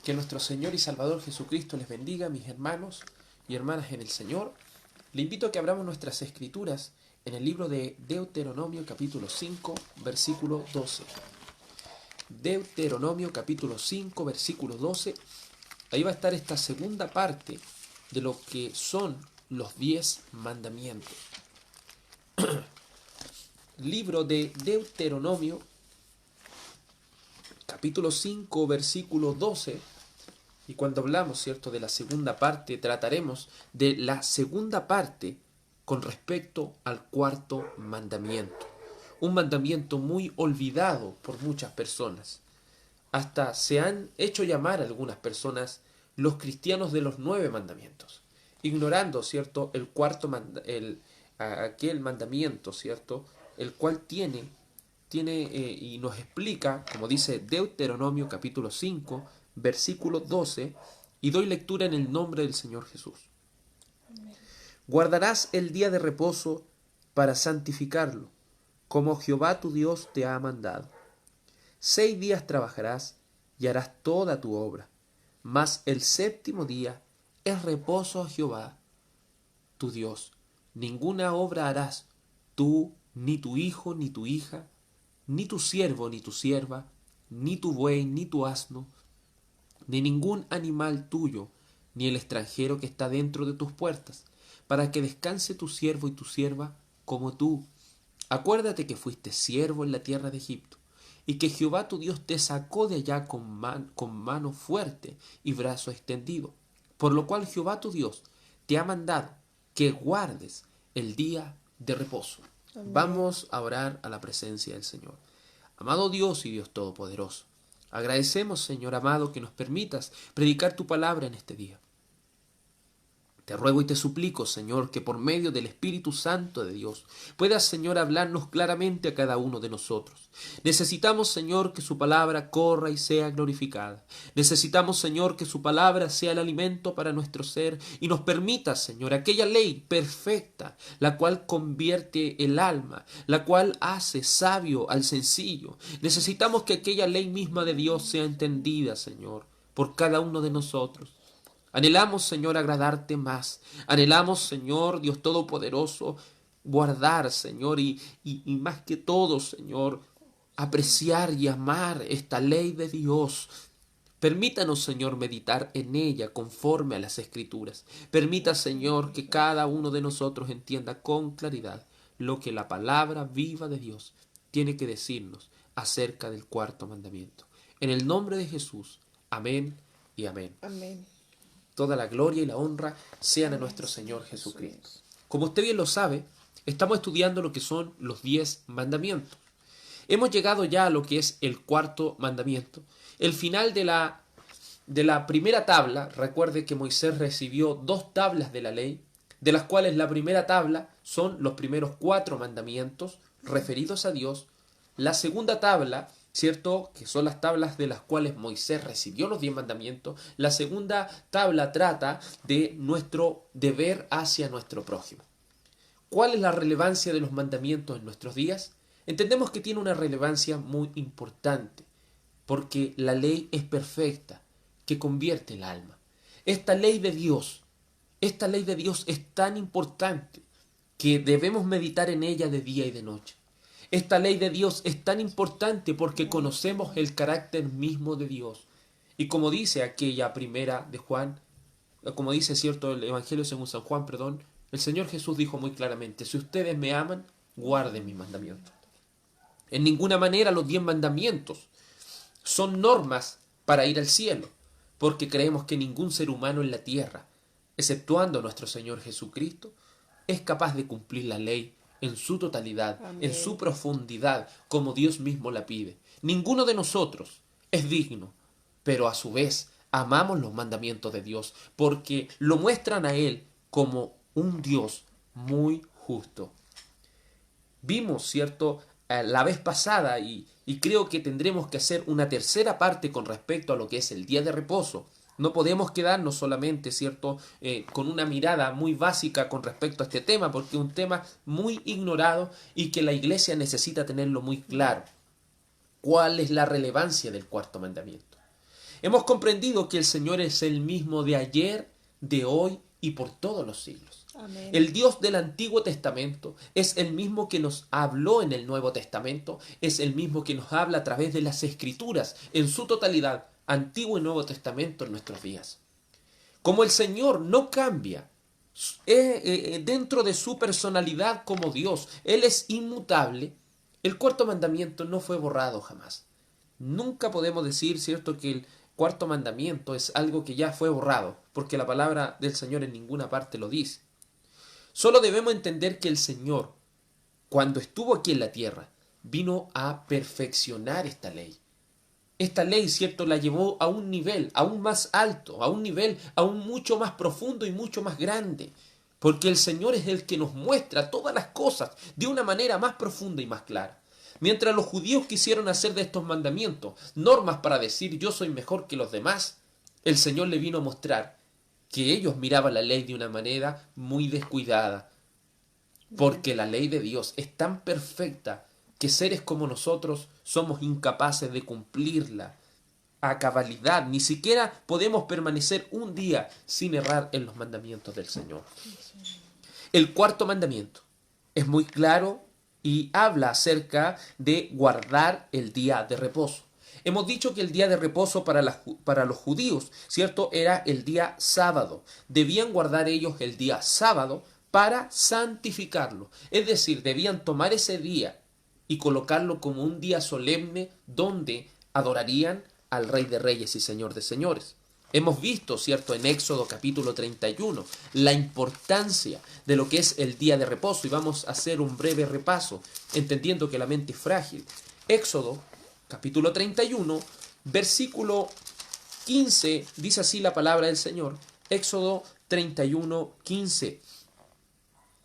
Que nuestro Señor y Salvador Jesucristo les bendiga, mis hermanos y hermanas en el Señor. Le invito a que abramos nuestras escrituras en el libro de Deuteronomio capítulo 5, versículo 12. Deuteronomio capítulo 5, versículo 12. Ahí va a estar esta segunda parte de lo que son los 10 mandamientos. Libro de Deuteronomio capítulo 5, versículo 12. Y cuando hablamos, ¿cierto?, de la segunda parte, trataremos de la segunda parte con respecto al cuarto mandamiento. Un mandamiento muy olvidado por muchas personas. Hasta se han hecho llamar a algunas personas los cristianos de los 9 mandamientos, ignorando, ¿cierto?, el cuarto aquel mandamiento, ¿cierto?, el cual tiene y nos explica, como dice Deuteronomio capítulo 5, versículo 12, y doy lectura en el nombre del Señor Jesús. Amén. Guardarás el día de reposo para santificarlo, como Jehová tu Dios te ha mandado. 6 días trabajarás y harás toda tu obra, mas el séptimo día es reposo a Jehová tu Dios. Ninguna obra harás tú, ni tu hijo, ni tu hija, ni tu siervo, ni tu sierva, ni tu buey, ni tu asno, ni ningún animal tuyo, ni el extranjero que está dentro de tus puertas, para que descanse tu siervo y tu sierva como tú. Acuérdate que fuiste siervo en la tierra de Egipto, y que Jehová tu Dios te sacó de allá con mano fuerte y brazo extendido, por lo cual Jehová tu Dios te ha mandado que guardes el día de reposo. Amén. Vamos a orar a la presencia del Señor. Amado Dios y Dios Todopoderoso, agradecemos, Señor amado, que nos permitas predicar tu palabra en este día. Te ruego y te suplico, Señor, que por medio del Espíritu Santo de Dios puedas, Señor, hablarnos claramente a cada uno de nosotros. Necesitamos, Señor, que su palabra corra y sea glorificada. Necesitamos, Señor, que su palabra sea el alimento para nuestro ser y nos permita, Señor, aquella ley perfecta, la cual convierte el alma, la cual hace sabio al sencillo. Necesitamos que aquella ley misma de Dios sea entendida, Señor, por cada uno de nosotros. Anhelamos, Señor, agradarte más. Anhelamos, Señor, Dios Todopoderoso, guardar, Señor, y más que todo, Señor, apreciar y amar esta ley de Dios. Permítanos, Señor, meditar en ella conforme a las Escrituras. Permita, Señor, que cada uno de nosotros entienda con claridad lo que la palabra viva de Dios tiene que decirnos acerca del cuarto mandamiento. En el nombre de Jesús, amén y amén. Amén. Toda la gloria y la honra sean a nuestro Señor Jesucristo. Como usted bien lo sabe, estamos estudiando lo que son los 10 mandamientos. Hemos llegado ya a lo que es el cuarto mandamiento. El final de la primera tabla, recuerde que Moisés recibió 2 tablas de la ley, de las cuales la primera tabla son los primeros 4 mandamientos referidos a Dios. La segunda tabla, ¿cierto?, que son las tablas de las cuales Moisés recibió los 10 mandamientos. La segunda tabla trata de nuestro deber hacia nuestro prójimo. ¿Cuál es la relevancia de los mandamientos en nuestros días? Entendemos que tiene una relevancia muy importante, porque la ley es perfecta, que convierte el alma. Esta ley de Dios es tan importante que debemos meditar en ella de día y de noche. Esta ley de Dios es tan importante porque conocemos el carácter mismo de Dios. Y como dice aquella primera de Juan, como dice, cierto, el Evangelio según San Juan, el Señor Jesús dijo muy claramente: si ustedes me aman, guarden mis mandamientos. En ninguna manera los 10 mandamientos son normas para ir al cielo, porque creemos que ningún ser humano en la tierra, exceptuando a nuestro Señor Jesucristo, es capaz de cumplir la ley en su totalidad, Amén. en su profundidad, como Dios mismo la pide. Ninguno de nosotros es digno, pero a su vez amamos los mandamientos de Dios, porque lo muestran a Él como un Dios muy justo. Vimos, ¿cierto?, la vez pasada, y creo que tendremos que hacer una tercera parte con respecto a lo que es el día de reposo. No podemos quedarnos solamente, ¿cierto?, con una mirada muy básica con respecto a este tema, porque es un tema muy ignorado y que la iglesia necesita tenerlo muy claro. ¿Cuál es la relevancia del cuarto mandamiento? Hemos comprendido que el Señor es el mismo de ayer, de hoy y por todos los siglos. Amén. El Dios del Antiguo Testamento es el mismo que nos habló en el Nuevo Testamento, es el mismo que nos habla a través de las Escrituras en su totalidad, Antiguo y Nuevo Testamento en nuestros días. Como el Señor no cambia dentro de su personalidad como Dios, Él es inmutable, el cuarto mandamiento no fue borrado jamás. Nunca podemos decir, ¿cierto?, que el cuarto mandamiento es algo que ya fue borrado, porque la palabra del Señor en ninguna parte lo dice. Solo debemos entender que el Señor, cuando estuvo aquí en la tierra, vino a perfeccionar esta ley. Esta ley, ¿cierto?, la llevó a un nivel aún más alto, a un nivel aún mucho más profundo y mucho más grande. Porque el Señor es el que nos muestra todas las cosas de una manera más profunda y más clara. Mientras los judíos quisieron hacer de estos mandamientos normas para decir yo soy mejor que los demás, el Señor le vino a mostrar que ellos miraban la ley de una manera muy descuidada. Porque la ley de Dios es tan perfecta que seres como nosotros somos incapaces de cumplirla a cabalidad. Ni siquiera podemos permanecer un día sin errar en los mandamientos del Señor. El cuarto mandamiento es muy claro y habla acerca de guardar el día de reposo. Hemos dicho que el día de reposo para los judíos, ¿cierto?, era el día sábado. Debían guardar ellos el día sábado para santificarlo. Es decir, debían tomar ese día y colocarlo como un día solemne donde adorarían al Rey de Reyes y Señor de Señores. Hemos visto, ¿cierto?, en Éxodo capítulo 31, la importancia de lo que es el día de reposo, y vamos a hacer un breve repaso, entendiendo que la mente es frágil. Éxodo capítulo 31, versículo 15, dice así la palabra del Señor. Éxodo 31, 15.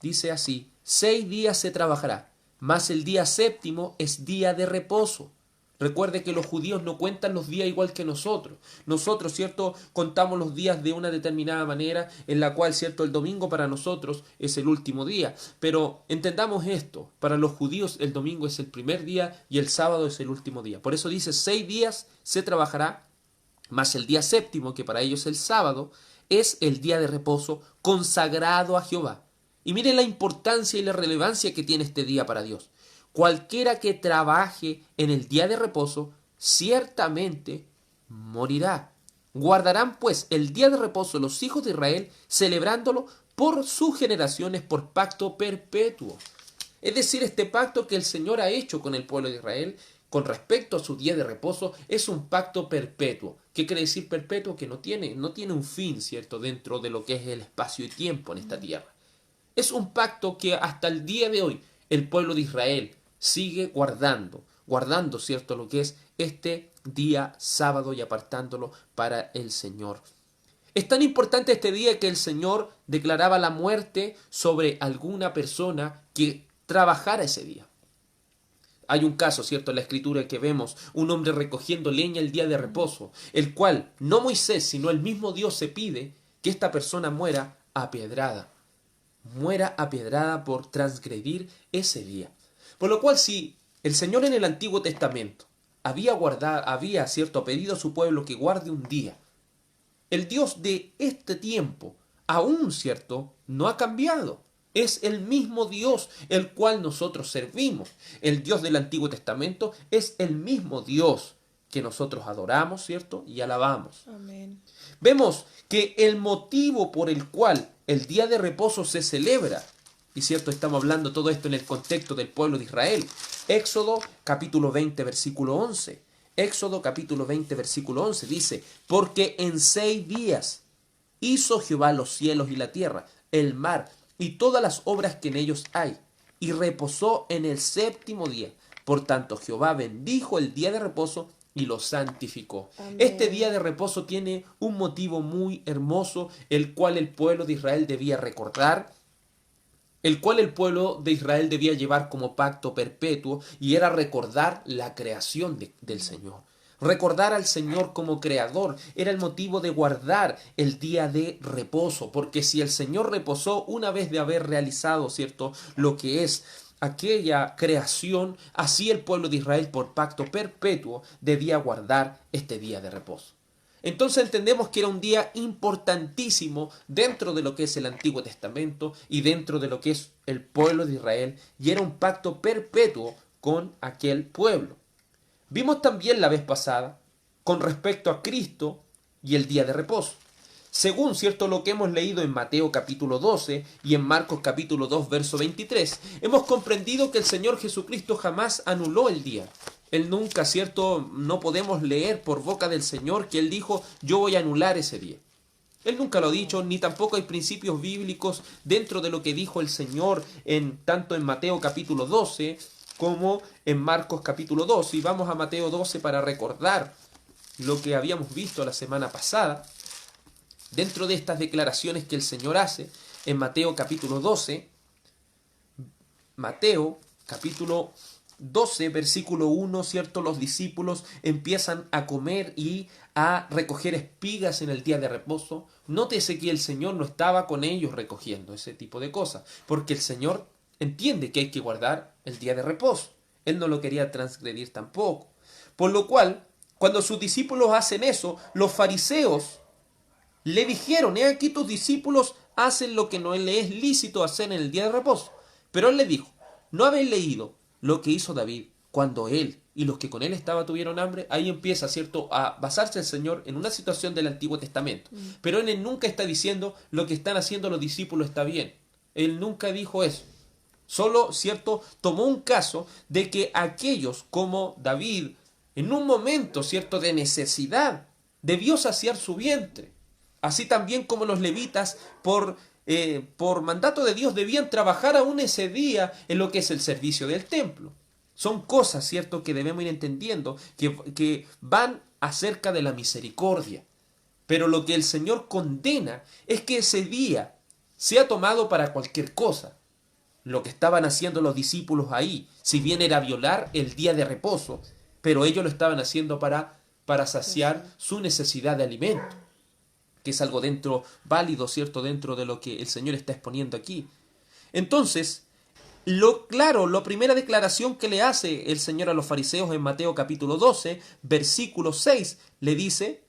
Dice así: 6 días se trabajará, mas el día séptimo es día de reposo. Recuerde que los judíos no cuentan los días igual que nosotros. Nosotros, ¿cierto?, contamos los días de una determinada manera, en la cual, ¿cierto?, el domingo para nosotros es el último día. Pero entendamos esto, para los judíos el domingo es el primer día y el sábado es el último día. Por eso dice 6 días se trabajará, mas el día séptimo, que para ellos es el sábado, es el día de reposo consagrado a Jehová. Y mire la importancia y la relevancia que tiene este día para Dios. Cualquiera que trabaje en el día de reposo, ciertamente morirá. Guardarán pues el día de reposo los hijos de Israel, celebrándolo por sus generaciones por pacto perpetuo. Es decir, este pacto que el Señor ha hecho con el pueblo de Israel con respecto a su día de reposo es un pacto perpetuo. ¿Qué quiere decir perpetuo? Que no tiene un fin, ¿cierto?, dentro de lo que es el espacio y tiempo en esta tierra. Es un pacto que hasta el día de hoy el pueblo de Israel sigue guardando, ¿cierto?, lo que es este día sábado y apartándolo para el Señor. Es tan importante este día que el Señor declaraba la muerte sobre alguna persona que trabajara ese día. Hay un caso, ¿cierto?, en la Escritura que vemos un hombre recogiendo leña el día de reposo, el cual no Moisés, sino el mismo Dios se pide que esta persona muera apiedrada por transgredir ese día. Por lo cual, si el Señor en el Antiguo Testamento había, ¿cierto?, pedido a su pueblo que guarde un día, el Dios de este tiempo aún, ¿cierto?, no ha cambiado. Es el mismo Dios el cual nosotros servimos. El Dios del Antiguo Testamento es el mismo Dios que nosotros adoramos, ¿cierto?, y alabamos. Amén. Vemos que el motivo por el cual el día de reposo se celebra, y cierto, estamos hablando todo esto en el contexto del pueblo de Israel. Éxodo capítulo 20, versículo 11. Éxodo capítulo 20, versículo 11 dice: porque en 6 días hizo Jehová los cielos y la tierra, el mar y todas las obras que en ellos hay, y reposó en el séptimo día. Por tanto, Jehová bendijo el día de reposo y lo santificó. Amén. Este día de reposo tiene un motivo muy hermoso, el cual el pueblo de Israel debía recordar, el cual el pueblo de Israel debía llevar como pacto perpetuo, y era recordar la creación del Señor. Recordar al Señor como creador era el motivo de guardar el día de reposo, porque si el Señor reposó una vez de haber realizado, ¿cierto?, lo que es aquella creación, así el pueblo de Israel por pacto perpetuo debía guardar este día de reposo. Entonces entendemos que era un día importantísimo dentro de lo que es el Antiguo Testamento y dentro de lo que es el pueblo de Israel, y era un pacto perpetuo con aquel pueblo. Vimos también la vez pasada con respecto a Cristo y el día de reposo. Según cierto lo que hemos leído en Mateo capítulo 12 y en Marcos capítulo 2 verso 23, hemos comprendido que el Señor Jesucristo jamás anuló el día. Él nunca, cierto, no podemos leer por boca del Señor que Él dijo, yo voy a anular ese día. Él nunca lo ha dicho, ni tampoco hay principios bíblicos dentro de lo que dijo el Señor tanto en Mateo capítulo 12 como en Marcos capítulo 12. Y vamos a Mateo 12 para recordar lo que habíamos visto la semana pasada. Dentro de estas declaraciones que el Señor hace en Mateo capítulo 12, Mateo capítulo 12, versículo 1, ¿cierto? Los discípulos empiezan a comer y a recoger espigas en el día de reposo. Nótese que el Señor no estaba con ellos recogiendo ese tipo de cosas, porque el Señor entiende que hay que guardar el día de reposo. Él no lo quería transgredir tampoco. Por lo cual, cuando sus discípulos hacen eso, los fariseos le dijeron, he aquí tus discípulos hacen lo que no le es lícito hacer en el día de reposo. Pero él le dijo, ¿no habéis leído lo que hizo David cuando él y los que con él estaban tuvieron hambre? Ahí empieza, ¿cierto?, a basarse el Señor en una situación del Antiguo Testamento. Pero él nunca está diciendo lo que están haciendo los discípulos está bien. Él nunca dijo eso. Solo, ¿cierto?, tomó un caso de que aquellos como David, en un momento, ¿cierto?, de necesidad, debió saciar su vientre. Así también como los levitas, por mandato de Dios, debían trabajar aún ese día en lo que es el servicio del templo. Son cosas, ¿cierto?, que debemos ir entendiendo, que van acerca de la misericordia. Pero lo que el Señor condena es que ese día sea tomado para cualquier cosa. Lo que estaban haciendo los discípulos ahí, si bien era violar el día de reposo, pero ellos lo estaban haciendo para saciar su necesidad de alimento, que es algo válido, ¿cierto?, dentro de lo que el Señor está exponiendo aquí. Entonces, la primera declaración que le hace el Señor a los fariseos en Mateo capítulo 12, versículo 6, le dice,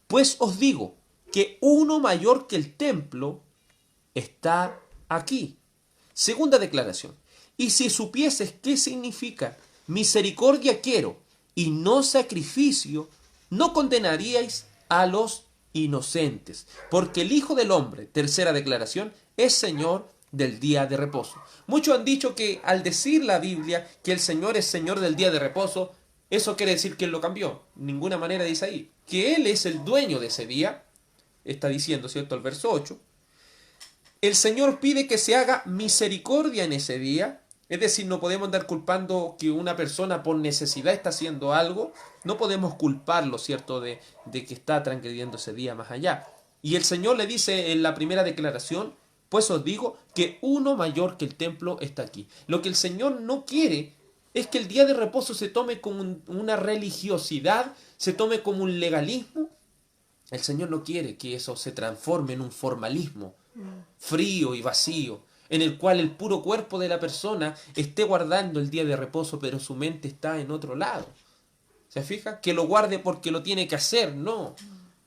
pues os digo que uno mayor que el templo está aquí. Segunda declaración, y si supieses qué significa misericordia quiero y no sacrificio, no condenaríais a los inocentes, porque el Hijo del Hombre, tercera declaración, es Señor del día de reposo. Muchos han dicho que al decir la Biblia que el Señor es Señor del día de reposo, eso quiere decir que Él lo cambió. Ninguna manera dice ahí. Que Él es el dueño de ese día, está diciendo, ¿cierto?, el verso 8. El Señor pide que se haga misericordia en ese día. Es decir, no podemos andar culpando que una persona por necesidad está haciendo algo. No podemos culparlo, ¿cierto?, de que está transgrediendo ese día más allá. Y el Señor le dice en la primera declaración, pues os digo que uno mayor que el templo está aquí. Lo que el Señor no quiere es que el día de reposo se tome como una religiosidad, se tome como un legalismo. El Señor no quiere que eso se transforme en un formalismo frío y vacío, en el cual el puro cuerpo de la persona esté guardando el día de reposo, pero su mente está en otro lado. ¿Se fija? Que lo guarde porque lo tiene que hacer. No.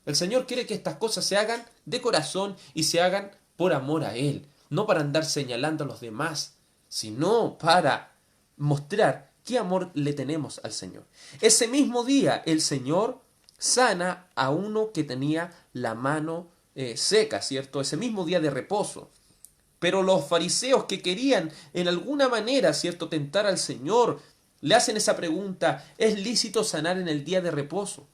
El Señor quiere que estas cosas se hagan de corazón y se hagan por amor a Él. No para andar señalando a los demás, sino para mostrar qué amor le tenemos al Señor. Ese mismo día el Señor sana a uno que tenía la mano seca, ¿cierto? Ese mismo día de reposo. Pero los fariseos que querían en alguna manera, ¿cierto?, tentar al Señor, le hacen esa pregunta, ¿es lícito sanar en el día de reposo?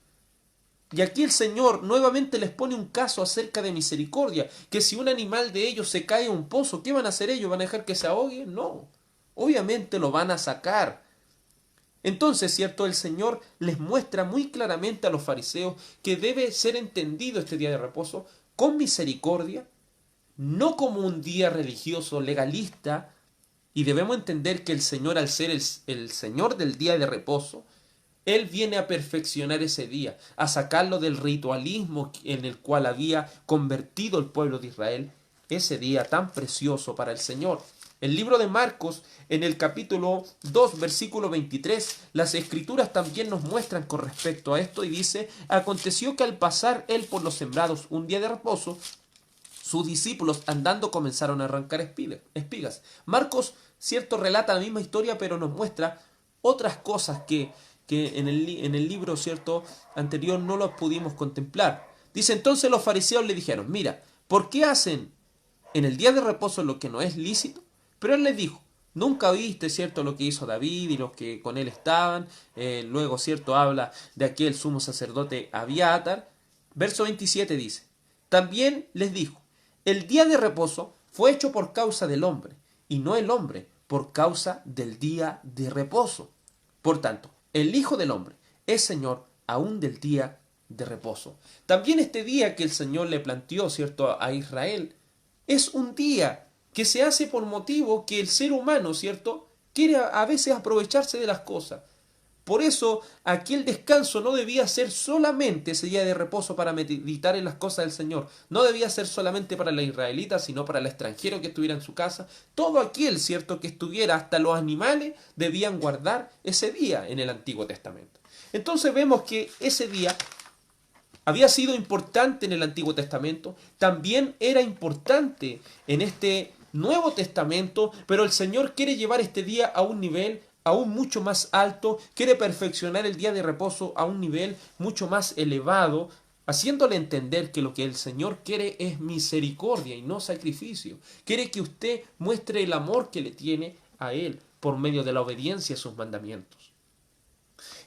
Y aquí el Señor nuevamente les pone un caso acerca de misericordia, que si un animal de ellos se cae en un pozo, ¿qué van a hacer ellos? ¿Van a dejar que se ahogue? No, obviamente lo van a sacar. Entonces, ¿cierto?, el Señor les muestra muy claramente a los fariseos que debe ser entendido este día de reposo con misericordia, no como un día religioso legalista, y debemos entender que el Señor, al ser el Señor del día de reposo, Él viene a perfeccionar ese día, a sacarlo del ritualismo en el cual había convertido el pueblo de Israel, ese día tan precioso para el Señor. El libro de Marcos, en el capítulo 2, versículo 23, las escrituras también nos muestran con respecto a esto y dice: aconteció que al pasar él por los sembrados un día de reposo, sus discípulos andando comenzaron a arrancar espigas. Marcos, cierto, relata la misma historia, pero nos muestra otras cosas que en el libro, cierto, anterior no los pudimos contemplar. Dice: entonces los fariseos le dijeron: mira, ¿por qué hacen en el día de reposo lo que no es lícito? Pero él les dijo: nunca oíste, cierto, lo que hizo David y los que con él estaban. Luego, cierto, habla de aquel sumo sacerdote Abiatar. Verso 27 dice: también les dijo: el día de reposo fue hecho por causa del hombre, y no el hombre por causa del día de reposo. Por tanto, el Hijo del Hombre es Señor aún del día de reposo. También este día que el Señor le planteó, cierto, a Israel, es un día que se hace por motivo que el ser humano, cierto, quiere a veces aprovecharse de las cosas. Por eso, aquí el descanso no debía ser solamente ese día de reposo para meditar en las cosas del Señor. No debía ser solamente para la israelita, sino para el extranjero que estuviera en su casa. Todo aquel, cierto, que estuviera, hasta los animales, debían guardar ese día en el Antiguo Testamento. Entonces vemos que ese día había sido importante en el Antiguo Testamento, también era importante en este Nuevo Testamento, pero el Señor quiere llevar este día a un nivel aún mucho más alto, quiere perfeccionar el día de reposo a un nivel mucho más elevado, haciéndole entender que lo que el Señor quiere es misericordia y no sacrificio. Quiere que usted muestre el amor que le tiene a Él por medio de la obediencia a sus mandamientos.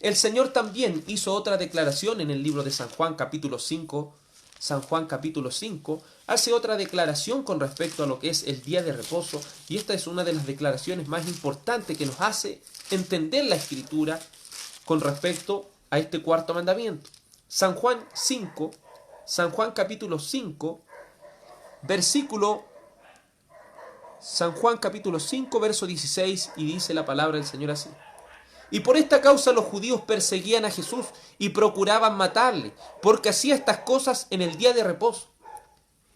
El Señor también hizo otra declaración en el libro de San Juan capítulo 5. San Juan capítulo 5 hace otra declaración con respecto a lo que es el día de reposo, y esta es una de las declaraciones más importantes que nos hace entender la Escritura con respecto a este cuarto mandamiento. San Juan capítulo 5, San Juan capítulo 5, verso 16, y dice la palabra del Señor así: y por esta causa los judíos perseguían a Jesús y procuraban matarle, porque hacía estas cosas en el día de reposo.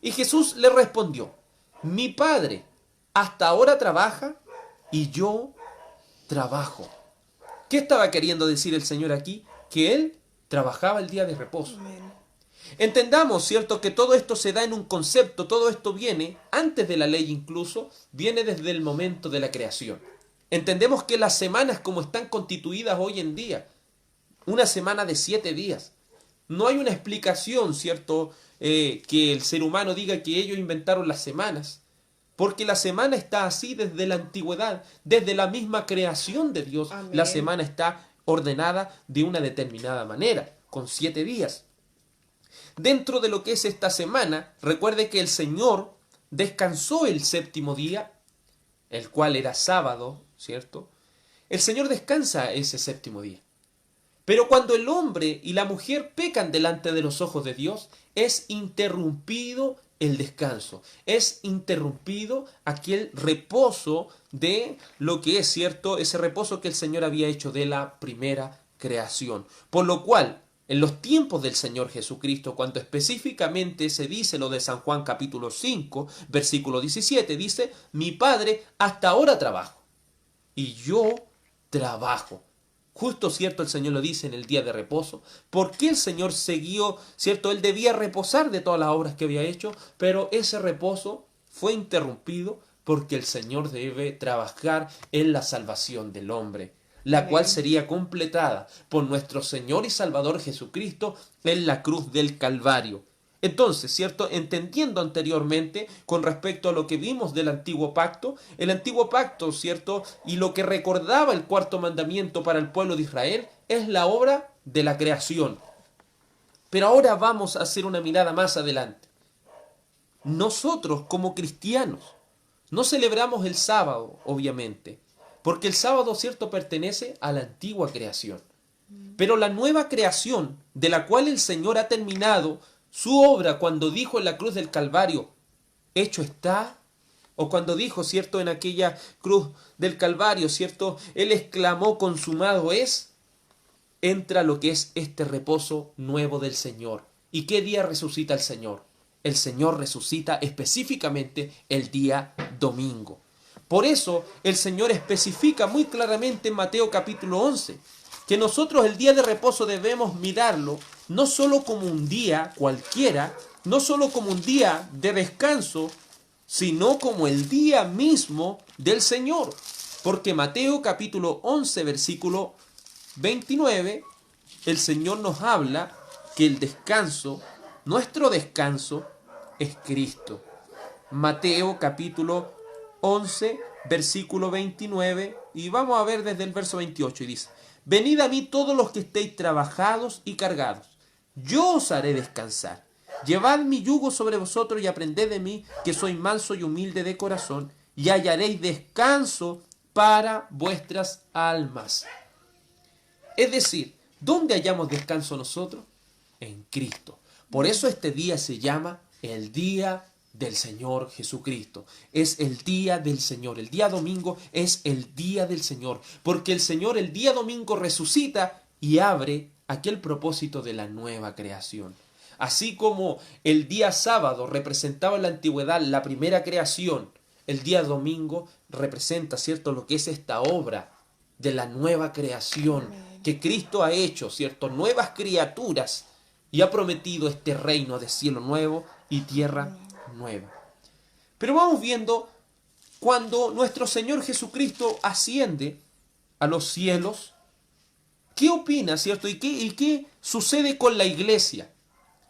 Y Jesús le respondió: mi Padre hasta ahora trabaja y yo trabajo. ¿Qué estaba queriendo decir el Señor aquí? Que Él trabajaba el día de reposo. Amén. Entendamos, ¿cierto?, que todo esto se da en un concepto, todo esto viene, antes de la ley incluso, viene desde el momento de la creación. Entendemos que las semanas como están constituidas hoy en día, una semana de 7 días, no hay una explicación, ¿cierto?, que el ser humano diga que ellos inventaron las semanas, porque la semana está así desde la antigüedad, desde la misma creación de Dios. Amén. La semana está ordenada de una determinada manera, con 7 días. Dentro de lo que es esta semana, recuerde que el Señor descansó el séptimo día, el cual era sábado, ¿cierto? El Señor descansa ese séptimo día. Pero cuando el hombre y la mujer pecan delante de los ojos de Dios, es interrumpido el descanso, es interrumpido aquel reposo de lo que es, ¿cierto?, ese reposo que el Señor había hecho de la primera creación. Por lo cual, en los tiempos del Señor Jesucristo, cuando específicamente se dice lo de San Juan capítulo 5, versículo 17, dice: mi Padre hasta ahora trabaja y yo trabajo. Justo, cierto, el Señor lo dice en el día de reposo. ¿Por qué el Señor siguió, cierto? Él debía reposar de todas las obras que había hecho, pero ese reposo fue interrumpido porque el Señor debe trabajar en la salvación del hombre, la Amén. Cual sería completada por nuestro Señor y Salvador Jesucristo en la cruz del Calvario. Entonces, ¿cierto?, entendiendo anteriormente con respecto a lo que vimos del antiguo pacto, el antiguo pacto, ¿cierto?, y lo que recordaba el cuarto mandamiento para el pueblo de Israel es la obra de la creación. Pero ahora vamos a hacer una mirada más adelante. Nosotros, como cristianos, no celebramos el sábado, obviamente, porque el sábado, ¿cierto?, pertenece a la antigua creación. Pero la nueva creación, de la cual el Señor ha terminado su obra cuando dijo en la cruz del Calvario: hecho está, o cuando dijo, ¿cierto?, en aquella cruz del Calvario, ¿cierto?, Él exclamó: consumado es, entra lo que es este reposo nuevo del Señor. ¿Y qué día resucita el Señor? El Señor resucita específicamente el día domingo. Por eso el Señor especifica muy claramente en Mateo capítulo 11 que nosotros el día de reposo debemos mirarlo no solo como un día cualquiera, no solo como un día de descanso, sino como el día mismo del Señor. Porque Mateo capítulo 11 versículo 29, el Señor nos habla que el descanso, nuestro descanso, es Cristo. Mateo capítulo 11 versículo 29, y vamos a ver desde el verso 28, y dice: venid a mí todos los que estéis trabajados y cargados, yo os haré descansar. Llevad mi yugo sobre vosotros y aprended de mí, que soy manso y humilde de corazón, y hallaréis descanso para vuestras almas. Es decir, ¿dónde hallamos descanso nosotros? En Cristo. Por eso este día se llama el día del Señor Jesucristo. Es el día del Señor. El día domingo es el día del Señor. Porque el Señor el día domingo resucita y abre aquel propósito de la nueva creación. Así como el día sábado representaba en la antigüedad la primera creación, el día domingo representa, ¿cierto?, lo que es esta obra de la nueva creación que Cristo ha hecho, ¿cierto?, nuevas criaturas, y ha prometido este reino de cielo nuevo y tierra nueva. Pero vamos viendo cuando nuestro Señor Jesucristo asciende a los cielos, ¿qué opina, cierto? ¿Y qué sucede con la iglesia?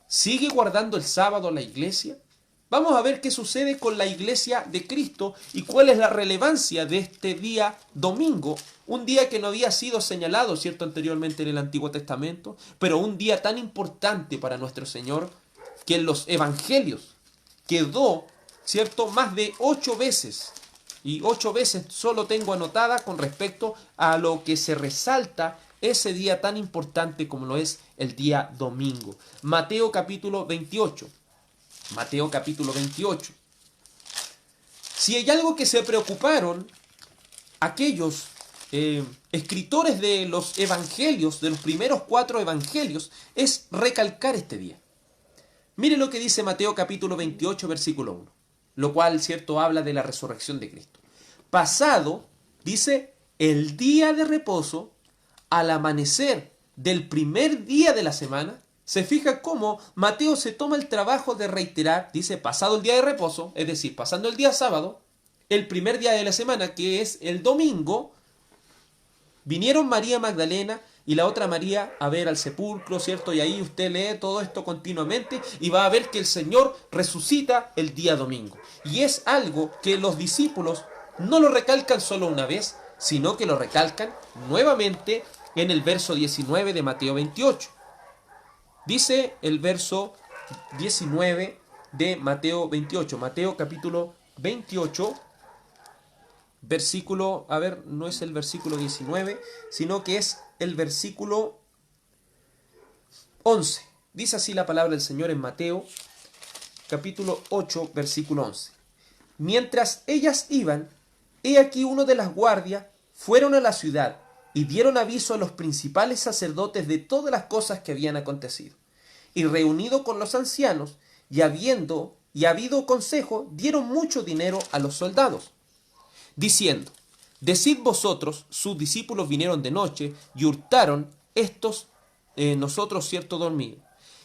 ¿Sigue guardando el sábado la iglesia? Vamos a ver qué sucede con la iglesia de Cristo y cuál es la relevancia de este día domingo, un día que no había sido señalado, ¿cierto?, anteriormente en el Antiguo Testamento, pero un día tan importante para nuestro Señor que en los evangelios quedó, ¿cierto?, más de 8 veces, y 8 veces solo tengo anotada con respecto a lo que se resalta ese día tan importante como lo es el día domingo. Mateo capítulo 28. Mateo capítulo 28. Si hay algo que se preocuparon aquellos escritores de los evangelios, de los primeros 4 evangelios, es recalcar este día. Mire lo que dice Mateo capítulo 28, versículo 1, lo cual, cierto, habla de la resurrección de Cristo. Pasado, dice, el día de reposo, al amanecer del primer día de la semana, se fija cómo Mateo se toma el trabajo de reiterar, dice, pasado el día de reposo, es decir, pasando el día sábado, el primer día de la semana, que es el domingo, vinieron María Magdalena y la otra María a ver al sepulcro, ¿cierto? Y ahí usted lee todo esto continuamente y va a ver que el Señor resucita el día domingo. Y es algo que los discípulos no lo recalcan solo una vez, sino que lo recalcan nuevamente en el verso 19 de Mateo 28. Dice el verso 19 de Mateo 28, Mateo capítulo 28, versículo, a ver, no es el versículo 19, sino que es el versículo 11. Dice así la palabra del Señor en Mateo capítulo 8, versículo 11. Mientras ellas iban, he aquí uno de las guardias fueron a la ciudad y dieron aviso a los principales sacerdotes de todas las cosas que habían acontecido. Y reunido con los ancianos, y habido consejo, dieron mucho dinero a los soldados, diciendo: decid vosotros, sus discípulos vinieron de noche y hurtaron estos, nosotros cierto dormir.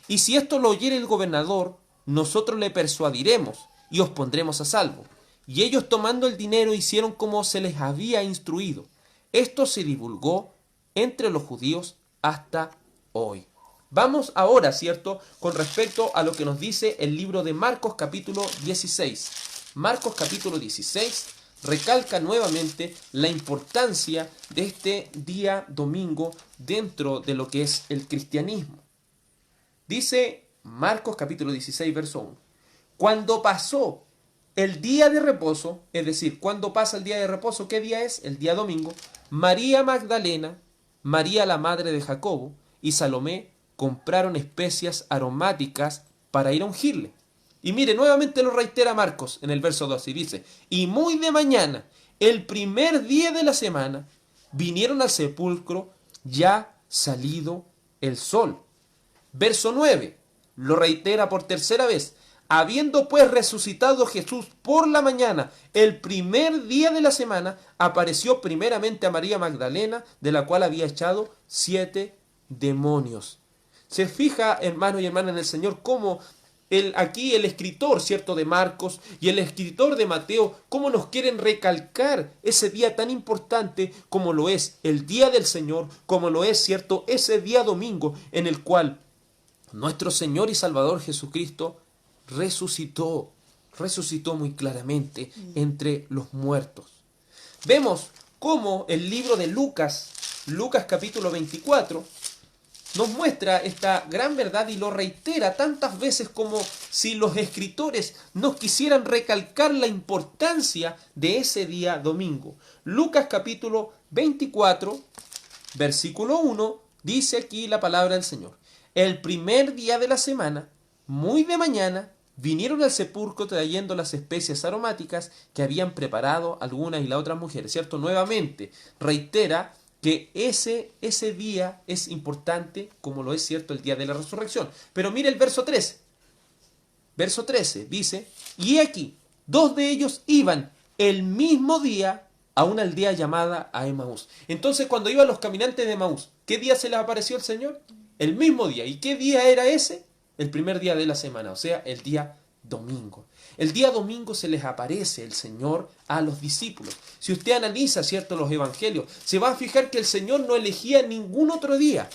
Y si esto lo oyere el gobernador, nosotros le persuadiremos y os pondremos a salvo. Y ellos, tomando el dinero, hicieron como se les había instruido. Esto se divulgó entre los judíos hasta hoy. Vamos ahora, ¿cierto?, con respecto a lo que nos dice el libro de Marcos capítulo 16. Marcos capítulo 16 recalca nuevamente la importancia de este día domingo dentro de lo que es el cristianismo. Dice Marcos capítulo 16, verso 1. Cuando pasó el día de reposo, es decir, cuando pasa el día de reposo, ¿qué día es? El día domingo. María Magdalena, María la madre de Jacobo y Salomé compraron especias aromáticas para ir a ungirle. Y mire, nuevamente lo reitera Marcos en el verso 2 y dice: y muy de mañana, el primer día de la semana, vinieron al sepulcro ya salido el sol. Verso 9, lo reitera por tercera vez: Habiendo pues resucitado Jesús por la mañana, el primer día de la semana, apareció primeramente a María Magdalena, de la cual había echado 7 demonios. Se fija, hermano y hermana en el Señor, cómo aquí el escritor, ¿cierto?, de Marcos y el escritor de Mateo, cómo nos quieren recalcar ese día tan importante como lo es el día del Señor, como lo es, ¿cierto?, ese día domingo en el cual nuestro Señor y Salvador Jesucristo resucitó muy claramente entre los muertos. Vemos cómo el libro de Lucas capítulo 24, nos muestra esta gran verdad y lo reitera tantas veces como si los escritores nos quisieran recalcar la importancia de ese día domingo. Lucas capítulo 24, versículo 1, dice aquí la palabra del Señor. El primer día de la semana, muy de mañana, vinieron al sepulcro trayendo las especias aromáticas que habían preparado algunas y las otras mujeres, ¿cierto? Nuevamente, reitera que ese día es importante, como lo es, ¿cierto?, el día de la resurrección. Pero mire el verso 13. Verso 13 dice, y aquí, 2 de ellos iban el mismo día a una aldea llamada a Emaús. Entonces, cuando iban los caminantes de Emaús, ¿qué día se les apareció el Señor? El mismo día. ¿Y qué día era ese? El primer día de la semana, o sea, el día domingo. El día domingo se les aparece el Señor a los discípulos. Si usted analiza, ¿cierto?, los evangelios, se va a fijar que el Señor no elegía ningún otro día.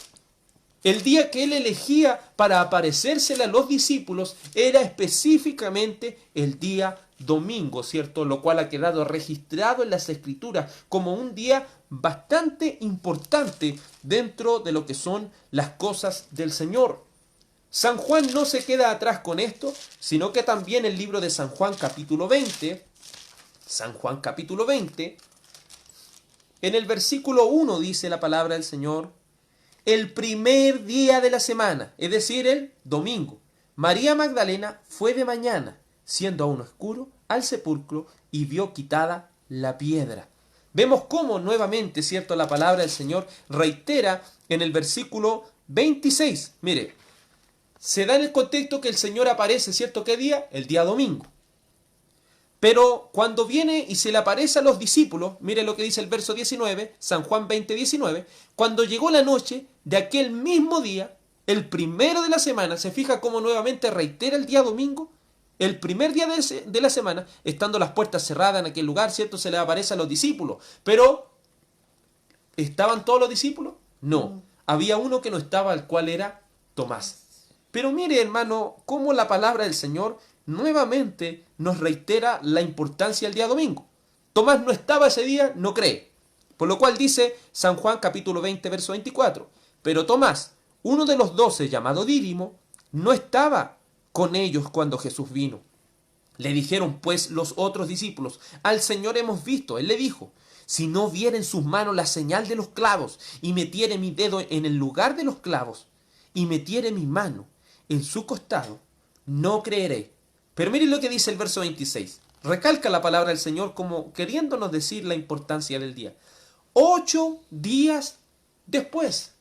El día que Él elegía para aparecérsele a los discípulos era específicamente el día domingo, ¿cierto? Lo cual ha quedado registrado en las Escrituras como un día bastante importante dentro de lo que son las cosas del Señor. San Juan no se queda atrás con esto, sino que también el libro de San Juan capítulo 20, en el versículo 1 dice la palabra del Señor, el primer día de la semana, es decir, el domingo, María Magdalena fue de mañana, siendo aún oscuro, al sepulcro y vio quitada la piedra. Vemos cómo nuevamente, ¿cierto?, la palabra del Señor reitera en el versículo 26. Mire, se da en el contexto que el Señor aparece, ¿cierto? ¿Qué día? El día domingo. Pero cuando viene y se le aparece a los discípulos, mire lo que dice el verso 19, San Juan 20, 19, cuando llegó la noche de aquel mismo día, el primero de la semana, se fija cómo nuevamente reitera el día domingo, el primer día de la semana, estando las puertas cerradas en aquel lugar, ¿cierto? Se le aparece a los discípulos. Pero, ¿estaban todos los discípulos? No. Había uno que no estaba, el cual era Tomás. Pero mire, hermano, cómo la palabra del Señor nuevamente nos reitera la importancia del día domingo. Tomás no estaba ese día, no cree. Por lo cual dice San Juan capítulo 20, verso 24. Pero Tomás, uno de los 12, llamado Dídimo, no estaba con ellos cuando Jesús vino. Le dijeron pues los otros discípulos, al Señor hemos visto. Él le dijo, si no viera en sus manos la señal de los clavos, y metiere mi dedo en el lugar de los clavos, y metiere mi mano en su costado, no creeré. Pero miren lo que dice el verso 26. Recalca la palabra del Señor como queriéndonos decir la importancia del día. 8 días después.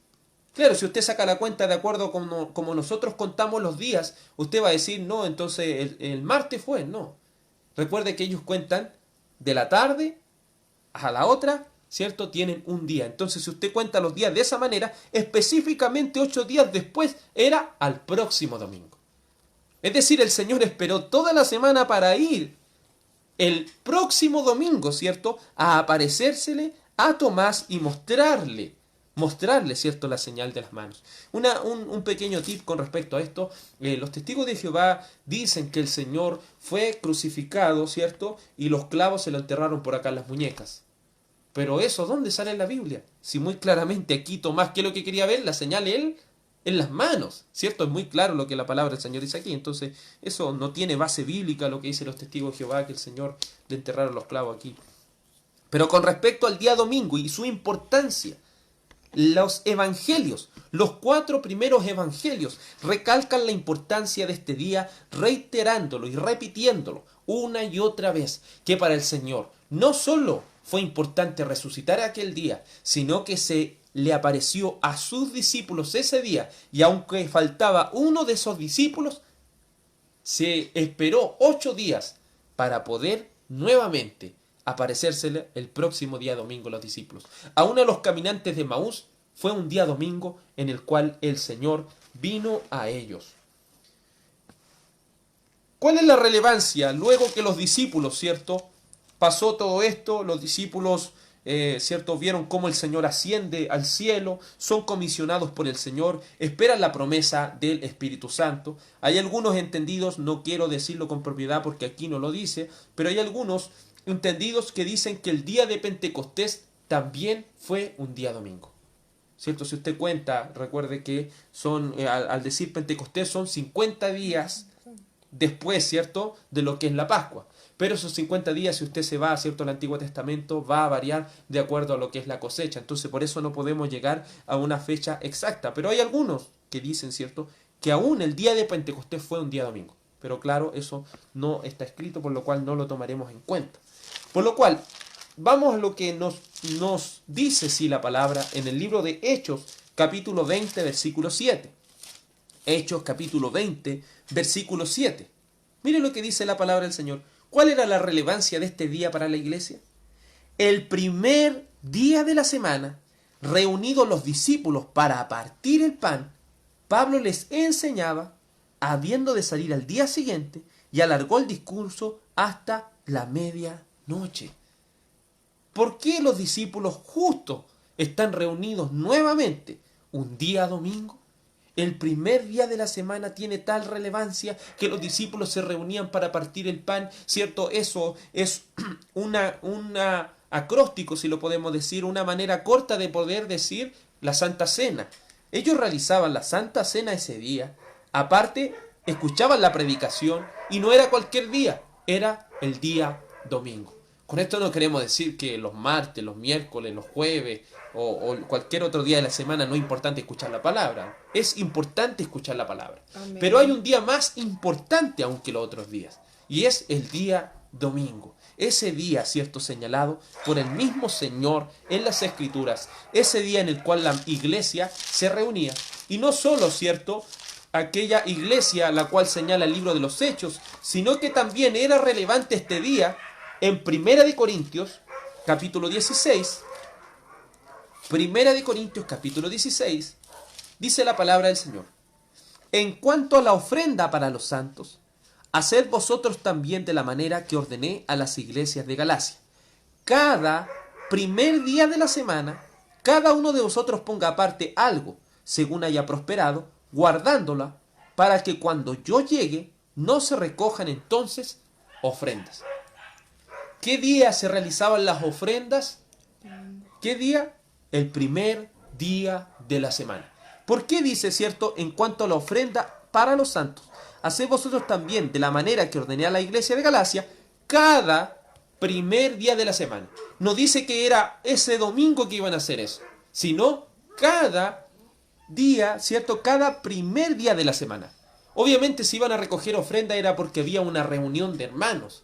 Claro, si usted saca la cuenta de acuerdo como nosotros contamos los días, usted va a decir, no, entonces el martes fue, no. Recuerde que ellos cuentan de la tarde a la otra, ¿cierto? Tienen un día. Entonces, si usted cuenta los días de esa manera, específicamente 8 días después era al próximo domingo. Es decir, el Señor esperó toda la semana para ir el próximo domingo, ¿cierto?, a aparecérsele a Tomás y mostrarle, ¿cierto?, la señal de las manos. Un pequeño tip con respecto a esto. Los testigos de Jehová dicen que el Señor fue crucificado, ¿cierto?, y los clavos se lo enterraron por acá en las muñecas. Pero eso, ¿dónde sale en la Biblia? Si muy claramente aquí Tomás, ¿qué es lo que quería ver? La señal él en las manos, ¿cierto? Es muy claro lo que la palabra del Señor dice aquí. Entonces, eso no tiene base bíblica, lo que dicen los testigos de Jehová, que el Señor le enterraron los clavos aquí. Pero con respecto al día domingo y su importancia, los evangelios, los 4 primeros evangelios, recalcan la importancia de este día, reiterándolo y repitiéndolo una y otra vez, que para el Señor no solo fue importante resucitar aquel día, sino que se le apareció a sus discípulos ese día, y aunque faltaba uno de esos discípulos, se esperó 8 días para poder nuevamente aparecérsele el próximo día domingo a los discípulos. Aún a los caminantes de Maús fue un día domingo en el cual el Señor vino a ellos. ¿Cuál es la relevancia? Luego que los discípulos, ¿cierto? Pasó todo esto, los discípulos, ¿cierto? Vieron cómo el Señor asciende al cielo, son comisionados por el Señor, esperan la promesa del Espíritu Santo. Hay algunos entendidos, no quiero decirlo con propiedad porque aquí no lo dice, pero hay algunos entendidos que dicen que el día de Pentecostés también fue un día domingo. ¿Cierto? Si usted cuenta, recuerde que son, al decir Pentecostés son 50 días después, ¿cierto?, de lo que es la Pascua. Pero esos 50 días, si usted se va, ¿cierto?, al Antiguo Testamento, va a variar de acuerdo a lo que es la cosecha. Entonces, por eso no podemos llegar a una fecha exacta. Pero hay algunos que dicen, ¿cierto?, que aún el día de Pentecostés fue un día domingo. Pero claro, eso no está escrito, por lo cual no lo tomaremos en cuenta. Por lo cual, vamos a lo que nos dice, sí, la palabra en el libro de Hechos, capítulo 20, versículo 7. Hechos, capítulo 20, versículo 7. Mire lo que dice la palabra del Señor. ¿Cuál era la relevancia de este día para la iglesia? El primer día de la semana, reunidos los discípulos para partir el pan, Pablo les enseñaba, habiendo de salir al día siguiente, y alargó el discurso hasta la medianoche. ¿Por qué los discípulos justo están reunidos nuevamente un día domingo? El primer día de la semana tiene tal relevancia que los discípulos se reunían para partir el pan, ¿cierto? Eso es una acróstico, si lo podemos decir, una manera corta de poder decir la Santa Cena. Ellos realizaban la Santa Cena ese día, aparte escuchaban la predicación y no era cualquier día, era el día domingo. Con esto no queremos decir que los martes, los miércoles, los jueves o cualquier otro día de la semana no es importante escuchar la palabra. Es importante escuchar la palabra. Amén. Pero hay un día más importante aún que los otros días. Y es el día domingo. Ese día, ¿cierto?, señalado por el mismo Señor en las Escrituras. Ese día en el cual la iglesia se reunía. Y no solo, ¿cierto?, aquella iglesia la cual señala el libro de los Hechos, sino que también era relevante este día en Primera de Corintios, capítulo 16, Primera de Corintios, capítulo 16, dice la palabra del Señor. En cuanto a la ofrenda para los santos, haced vosotros también de la manera que ordené a las iglesias de Galacia. Cada primer día de la semana, cada uno de vosotros ponga aparte algo, según haya prosperado, guardándola, para que cuando yo llegue, no se recojan entonces ofrendas. ¿Qué día se realizaban las ofrendas? ¿Qué día? El primer día de la semana. ¿Por qué dice, cierto, en cuanto a la ofrenda para los santos? Haced vosotros también de la manera que ordené a la iglesia de Galacia, cada primer día de la semana. No dice que era ese domingo que iban a hacer eso, sino cada día, ¿cierto? Cada primer día de la semana. Obviamente si iban a recoger ofrenda era porque había una reunión de hermanos,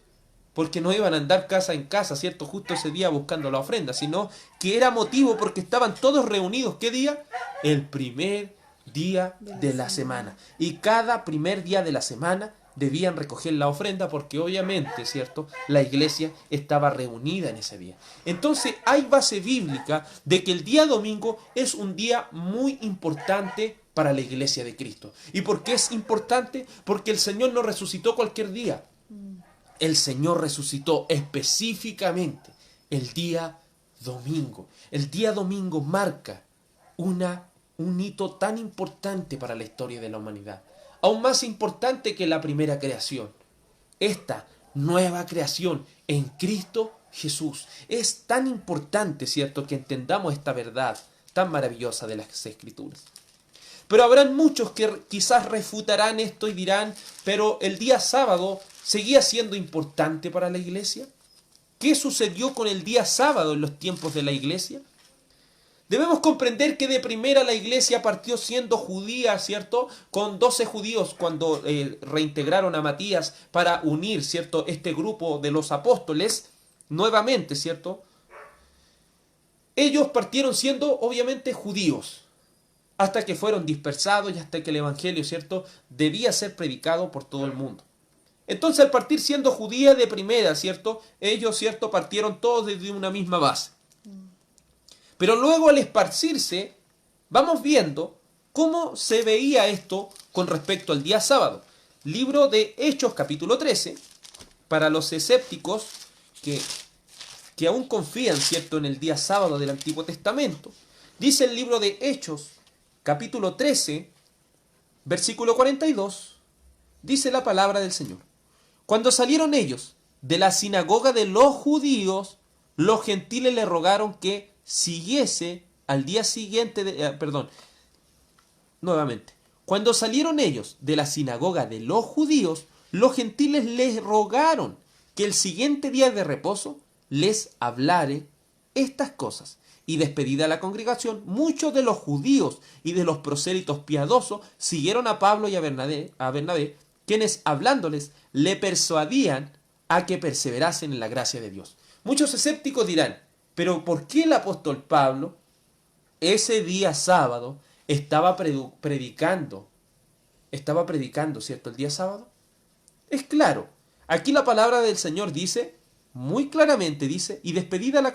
porque no iban a andar casa en casa, ¿cierto?, justo ese día buscando la ofrenda, sino que era motivo porque estaban todos reunidos. ¿Qué día? El primer día de la semana. Y cada primer día de la semana debían recoger la ofrenda porque obviamente, ¿cierto?, la iglesia estaba reunida en ese día. Entonces hay base bíblica de que el día domingo es un día muy importante para la iglesia de Cristo. ¿Y por qué es importante? Porque el Señor no resucitó cualquier día. El Señor resucitó específicamente el día domingo. El día domingo marca un hito tan importante para la historia de la humanidad. Aún más importante que la primera creación. Esta nueva creación en Cristo Jesús. Es tan importante, ¿cierto?, que entendamos esta verdad tan maravillosa de las Escrituras. Pero habrán muchos que quizás refutarán esto y dirán, pero el día sábado ¿seguía siendo importante para la iglesia? ¿Qué sucedió con el día sábado en los tiempos de la iglesia? Debemos comprender que de primera la iglesia partió siendo judía, ¿cierto?, con 12 judíos cuando reintegraron a Matías para unir, ¿cierto?, este grupo de los apóstoles nuevamente, ¿cierto? Ellos partieron siendo obviamente judíos, hasta que fueron dispersados y hasta que el evangelio, ¿cierto?, debía ser predicado por todo el mundo. Entonces, al partir siendo judía de primera, ¿cierto? Ellos, ¿cierto? Partieron todos desde una misma base. Pero luego al esparcirse, vamos viendo cómo se veía esto con respecto al día sábado. Libro de Hechos, capítulo 13, para los escépticos que aún confían, ¿cierto?, en el día sábado del Antiguo Testamento. Dice el libro de Hechos, capítulo 13, versículo 42, dice la palabra del Señor. Cuando salieron ellos de la sinagoga de los judíos, los gentiles le rogaron que siguiese al día siguiente, nuevamente. Cuando salieron ellos de la sinagoga de los judíos, los gentiles les rogaron que el siguiente día de reposo les hablare estas cosas. Y despedida la congregación, muchos de los judíos y de los prosélitos piadosos siguieron a Pablo y a Bernabé, quienes hablándoles le persuadían a que perseverasen en la gracia de Dios. Muchos escépticos dirán, pero ¿por qué el apóstol Pablo ese día sábado estaba predicando, ¿cierto? El día sábado. Es claro, aquí la palabra del Señor dice, muy claramente dice, y despedida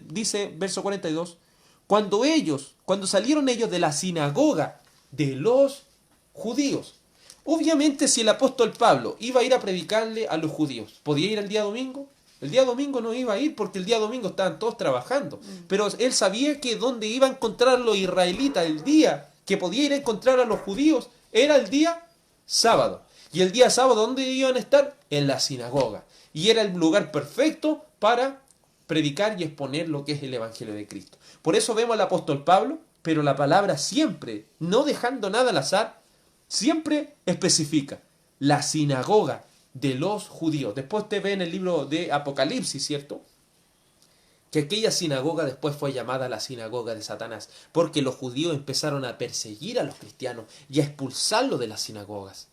dice, verso 42, cuando salieron ellos de la sinagoga de los judíos. Obviamente, si el apóstol Pablo iba a ir a predicarle a los judíos, ¿podía ir el día domingo? El día domingo no iba a ir porque el día domingo estaban todos trabajando. Pero él sabía que donde iba a encontrar a los israelitas, el día que podía ir a encontrar a los judíos, era el día sábado. Y el día sábado, ¿dónde iban a estar? En la sinagoga. Y era el lugar perfecto para predicar y exponer lo que es el Evangelio de Cristo. Por eso vemos al apóstol Pablo, pero la palabra siempre, no dejando nada al azar, siempre especifica la sinagoga de los judíos. Después usted ve en el libro de Apocalipsis, ¿cierto?, que aquella sinagoga después fue llamada la sinagoga de Satanás, porque los judíos empezaron a perseguir a los cristianos y a expulsarlos de las sinagogas.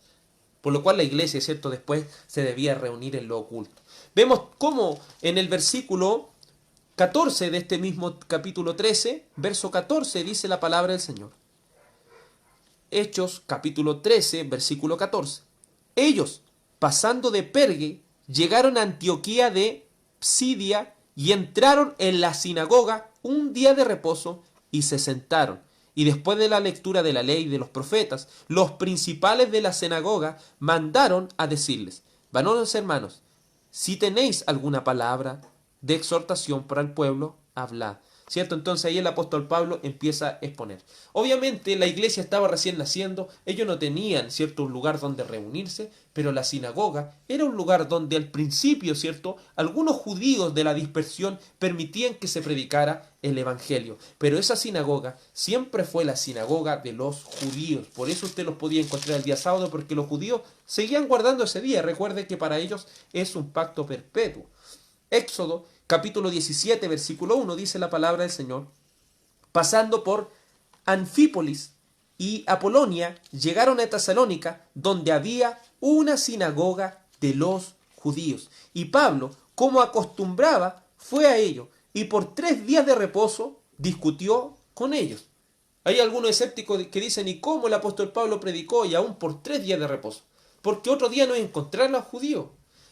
Por lo cual la iglesia, ¿cierto?, después se debía reunir en lo oculto. Vemos cómo en el versículo 14 de este mismo capítulo 13, verso 14, dice la palabra del Señor. Hechos, capítulo 13, versículo 14. Ellos, pasando de Pergue, llegaron a Antioquía de Psidia y entraron en la sinagoga un día de reposo y se sentaron. Y después de la lectura de la ley de los profetas, los principales de la sinagoga mandaron a decirles, varones hermanos, si tenéis alguna palabra de exhortación para el pueblo, hablad. ¿Cierto? Entonces ahí el apóstol Pablo empieza a exponer. Obviamente la iglesia estaba recién naciendo, ellos no tenían, ¿cierto?, un lugar donde reunirse, pero la sinagoga era un lugar donde al principio, ¿cierto?, algunos judíos de la dispersión permitían que se predicara el evangelio. Pero esa sinagoga siempre fue la sinagoga de los judíos. Por eso usted los podía encontrar el día sábado, porque los judíos seguían guardando ese día. Recuerde que para ellos es un pacto perpetuo. Éxodo capítulo 17, versículo 1, dice la palabra del Señor. Pasando por Anfípolis y Apolonia, llegaron a Tesalónica, donde había una sinagoga de los judíos. Y Pablo, como acostumbraba, fue a ellos, y por 3 días de reposo discutió con ellos. Hay algunos escépticos que dicen, ¿y cómo el apóstol Pablo predicó y aún por 3 días de reposo? Porque otro día no encontraron a los judíos.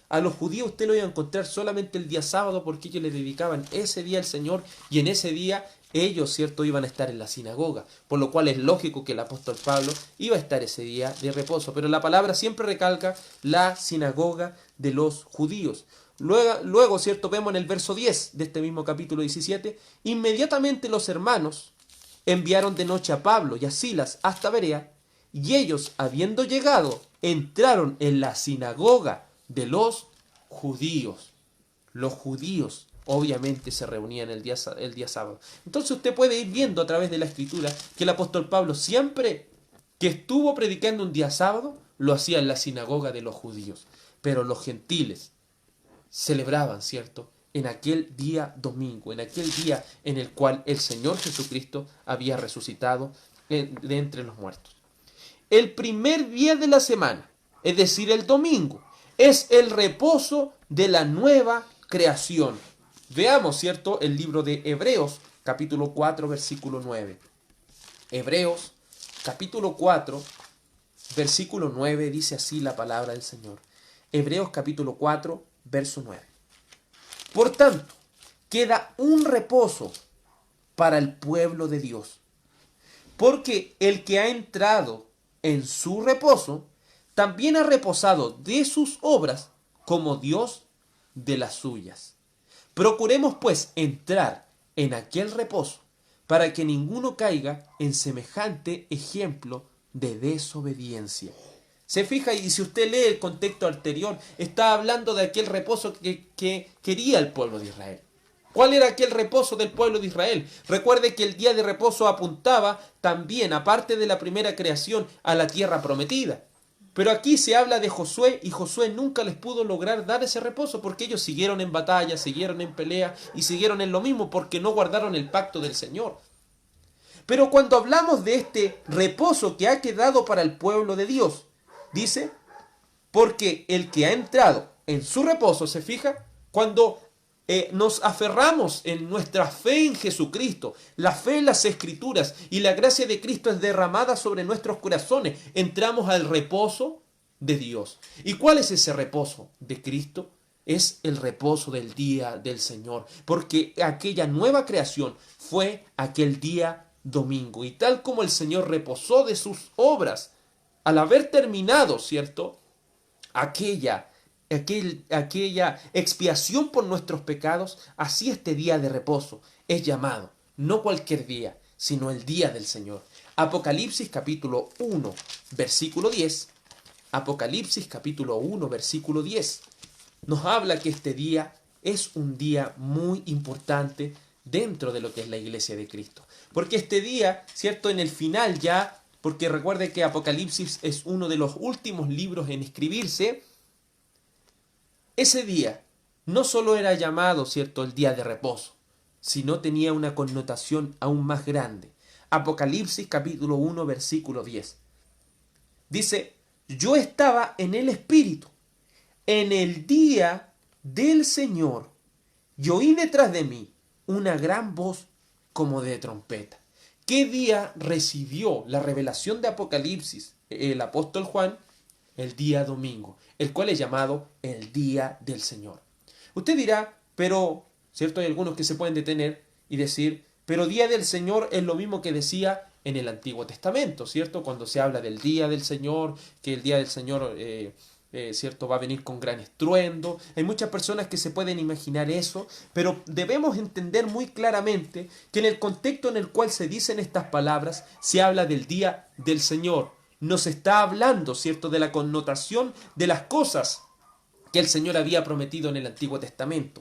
A los judíos usted lo iba a encontrar solamente el día sábado, porque ellos le dedicaban ese día al Señor, y en ese día ellos, ¿cierto?, iban a estar en la sinagoga, por lo cual es lógico que el apóstol Pablo iba a estar ese día de reposo. Pero la palabra siempre recalca la sinagoga de los judíos. Luego, ¿cierto?, vemos en el verso 10 de este mismo capítulo 17, inmediatamente los hermanos enviaron de noche a Pablo y a Silas hasta Berea, y ellos, habiendo llegado, entraron en la sinagoga de los judíos. Los judíos obviamente se reunían el día sábado. Entonces usted puede ir viendo a través de la escritura que el apóstol Pablo siempre que estuvo predicando un día sábado, lo hacía en la sinagoga de los judíos. Pero los gentiles celebraban, ¿cierto?, en aquel día domingo, en aquel día en el cual el Señor Jesucristo había resucitado de entre los muertos. El primer día de la semana, es decir, el domingo, es el reposo de la nueva creación. Veamos, ¿cierto?, el libro de Hebreos, capítulo 4, versículo 9. Hebreos, capítulo 4, versículo 9, dice así la palabra del Señor. Hebreos capítulo 4, verso 9. Por tanto, queda un reposo para el pueblo de Dios, porque el que ha entrado en su reposo, también ha reposado de sus obras como Dios de las suyas. Procuremos pues entrar en aquel reposo, para que ninguno caiga en semejante ejemplo de desobediencia. Se fija, y si usted lee el contexto anterior, está hablando de aquel reposo que quería el pueblo de Israel. ¿Cuál era aquel reposo del pueblo de Israel? Recuerde que el día de reposo apuntaba también, aparte de la primera creación, a la tierra prometida. Pero aquí se habla de Josué, y Josué nunca les pudo lograr dar ese reposo porque ellos siguieron en batalla, siguieron en pelea y siguieron en lo mismo porque no guardaron el pacto del Señor. Pero cuando hablamos de este reposo que ha quedado para el pueblo de Dios, dice, porque el que ha entrado en su reposo, se fija, cuando nos aferramos en nuestra fe en Jesucristo, la fe en las Escrituras y la gracia de Cristo es derramada sobre nuestros corazones, entramos al reposo de Dios. ¿Y cuál es ese reposo de Cristo? Es el reposo del día del Señor, porque aquella nueva creación fue aquel día domingo. Y tal como el Señor reposó de sus obras al haber terminado, ¿cierto?, aquella expiación por nuestros pecados, así este día de reposo es llamado, no cualquier día, sino el día del Señor. Apocalipsis capítulo 1, versículo 10. Apocalipsis capítulo 1, versículo 10. Nos habla que este día es un día muy importante dentro de lo que es la iglesia de Cristo. Porque este día, ¿cierto?, en el final ya, porque recuerde que Apocalipsis es uno de los últimos libros en escribirse, ese día no solo era llamado, ¿cierto?, el día de reposo, sino tenía una connotación aún más grande. Apocalipsis capítulo 1, versículo 10. Dice, yo estaba en el Espíritu, en el día del Señor, y oí detrás de mí una gran voz como de trompeta. ¿Qué día recibió la revelación de Apocalipsis el apóstol Juan? El día domingo, el cual es llamado el día del Señor. Usted dirá, pero, ¿cierto? Hay algunos que se pueden detener y decir, pero día del Señor es lo mismo que decía en el Antiguo Testamento, ¿cierto? Cuando se habla del día del Señor, que el día del Señor, ¿cierto?, va a venir con gran estruendo. Hay muchas personas que se pueden imaginar eso, pero debemos entender muy claramente que en el contexto en el cual se dicen estas palabras, se habla del día del Señor. Nos está hablando, ¿cierto?, de la connotación de las cosas que el Señor había prometido en el Antiguo Testamento.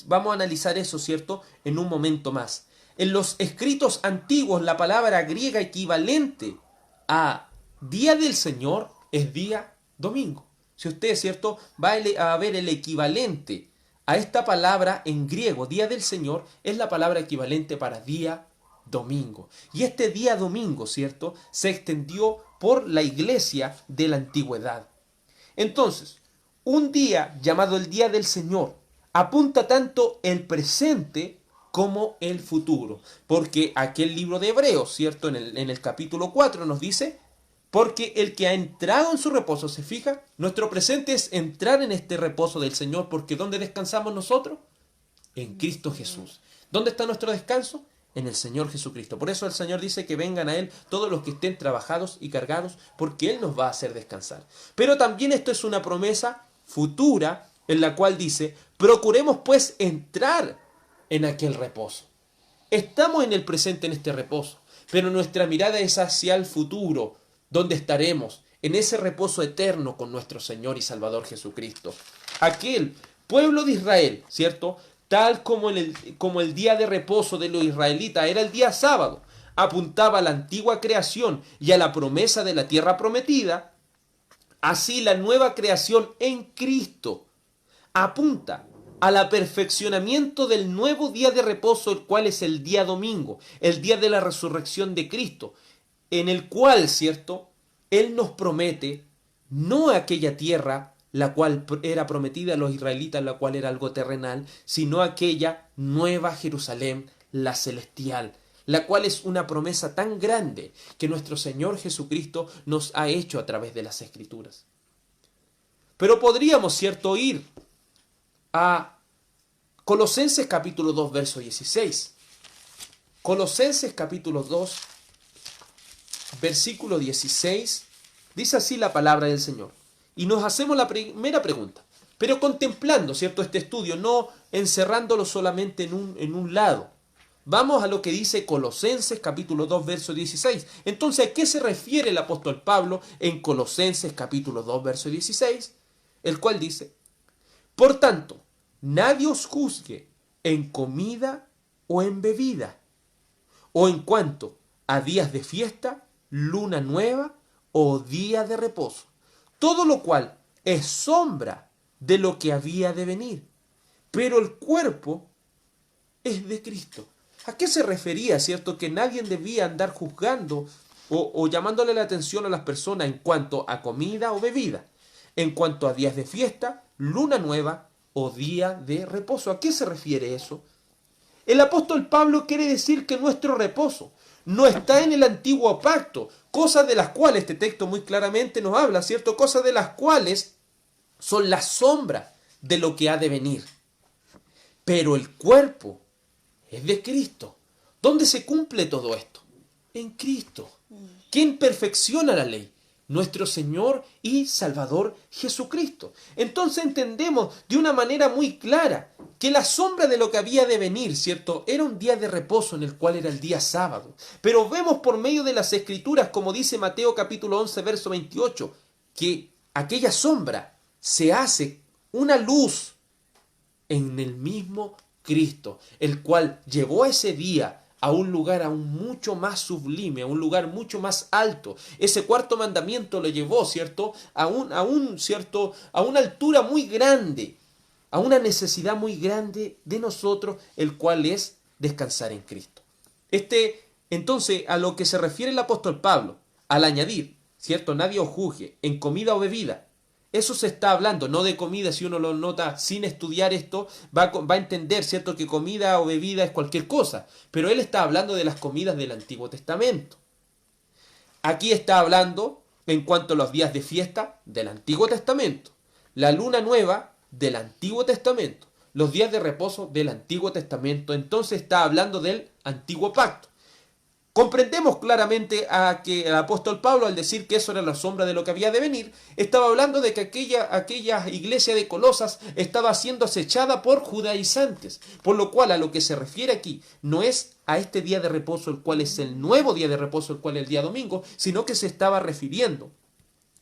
Vamos a analizar eso, ¿cierto?, en un momento más. En los escritos antiguos, la palabra griega equivalente a día del Señor es día domingo. Si usted, ¿cierto?, va a ver el equivalente a esta palabra en griego, día del Señor, es la palabra equivalente para día domingo. Y este día domingo, ¿cierto?, se extendió por la iglesia de la antigüedad. Entonces, un día llamado el día del Señor apunta tanto el presente como el futuro, porque aquel libro de Hebreos, ¿cierto?, en el capítulo 4 nos dice, porque el que ha entrado en su reposo, se fija, nuestro presente es entrar en este reposo del Señor, porque ¿dónde descansamos nosotros? En Cristo Jesús. ¿Dónde está nuestro descanso? En el Señor Jesucristo. Por eso el Señor dice que vengan a Él todos los que estén trabajados y cargados, porque Él nos va a hacer descansar. Pero también esto es una promesa futura en la cual dice, procuremos pues entrar en aquel reposo. Estamos en el presente en este reposo, pero nuestra mirada es hacia el futuro, donde estaremos en ese reposo eterno con nuestro Señor y Salvador Jesucristo. Aquel pueblo de Israel, ¿cierto?, tal como el día de reposo de los israelitas era el día sábado, apuntaba a la antigua creación y a la promesa de la tierra prometida, así la nueva creación en Cristo apunta al aperfeccionamiento del nuevo día de reposo, el cual es el día domingo, el día de la resurrección de Cristo, en el cual, ¿cierto?, Él nos promete no aquella tierra la cual era prometida a los israelitas, la cual era algo terrenal, sino aquella nueva Jerusalén, la celestial, la cual es una promesa tan grande que nuestro Señor Jesucristo nos ha hecho a través de las Escrituras. Pero podríamos, ¿cierto?, ir a Colosenses capítulo 2, verso 16. Colosenses capítulo 2, versículo 16, dice así la palabra del Señor. Y nos hacemos la primera pregunta, pero contemplando, ¿cierto?, este estudio, no encerrándolo solamente en un lado. Vamos a lo que dice Colosenses capítulo 2, verso 16. Entonces, ¿a qué se refiere el apóstol Pablo en Colosenses capítulo 2, verso 16? El cual dice: por tanto, nadie os juzgue en comida o en bebida, o en cuanto a días de fiesta, luna nueva o día de reposo, todo lo cual es sombra de lo que había de venir, pero el cuerpo es de Cristo. ¿A qué se refería, cierto, que nadie debía andar juzgando o llamándole la atención a las personas en cuanto a comida o bebida, en cuanto a días de fiesta, luna nueva o día de reposo? ¿A qué se refiere eso? El apóstol Pablo quiere decir que nuestro reposo no está en el antiguo pacto, cosas de las cuales este texto muy claramente nos habla, ¿cierto? Cosas de las cuales son la sombra de lo que ha de venir. Pero el cuerpo es de Cristo. ¿Dónde se cumple todo esto? En Cristo. ¿Quién perfecciona la ley? Nuestro Señor y Salvador Jesucristo. Entonces entendemos de una manera muy clara que la sombra de lo que había de venir, ¿cierto?, era un día de reposo en el cual era el día sábado. Pero vemos por medio de las Escrituras, como dice Mateo capítulo 11, verso 28, que aquella sombra se hace una luz en el mismo Cristo, el cual llevó ese día a un lugar aún mucho más sublime, a un lugar mucho más alto. Ese cuarto mandamiento lo llevó, ¿cierto?, a una altura muy grande, a una necesidad muy grande de nosotros, el cual es descansar en Cristo. Entonces, a lo que se refiere el apóstol Pablo, al añadir, ¿cierto?, nadie os juzgue en comida o bebida, eso se está hablando, no de comida. Si uno lo nota sin estudiar esto, va a entender, ¿cierto?, que comida o bebida es cualquier cosa. Pero él está hablando de las comidas del Antiguo Testamento. Aquí está hablando, en cuanto a los días de fiesta, del Antiguo Testamento. La luna nueva, del Antiguo Testamento. Los días de reposo, del Antiguo Testamento. Entonces está hablando del Antiguo Pacto. Comprendemos claramente a que el apóstol Pablo, al decir que eso era la sombra de lo que había de venir, estaba hablando de que aquella iglesia de Colosas estaba siendo acechada por judaizantes, por lo cual a lo que se refiere aquí no es a este día de reposo, el cual es el nuevo día de reposo, el cual es el día domingo, sino que se estaba refiriendo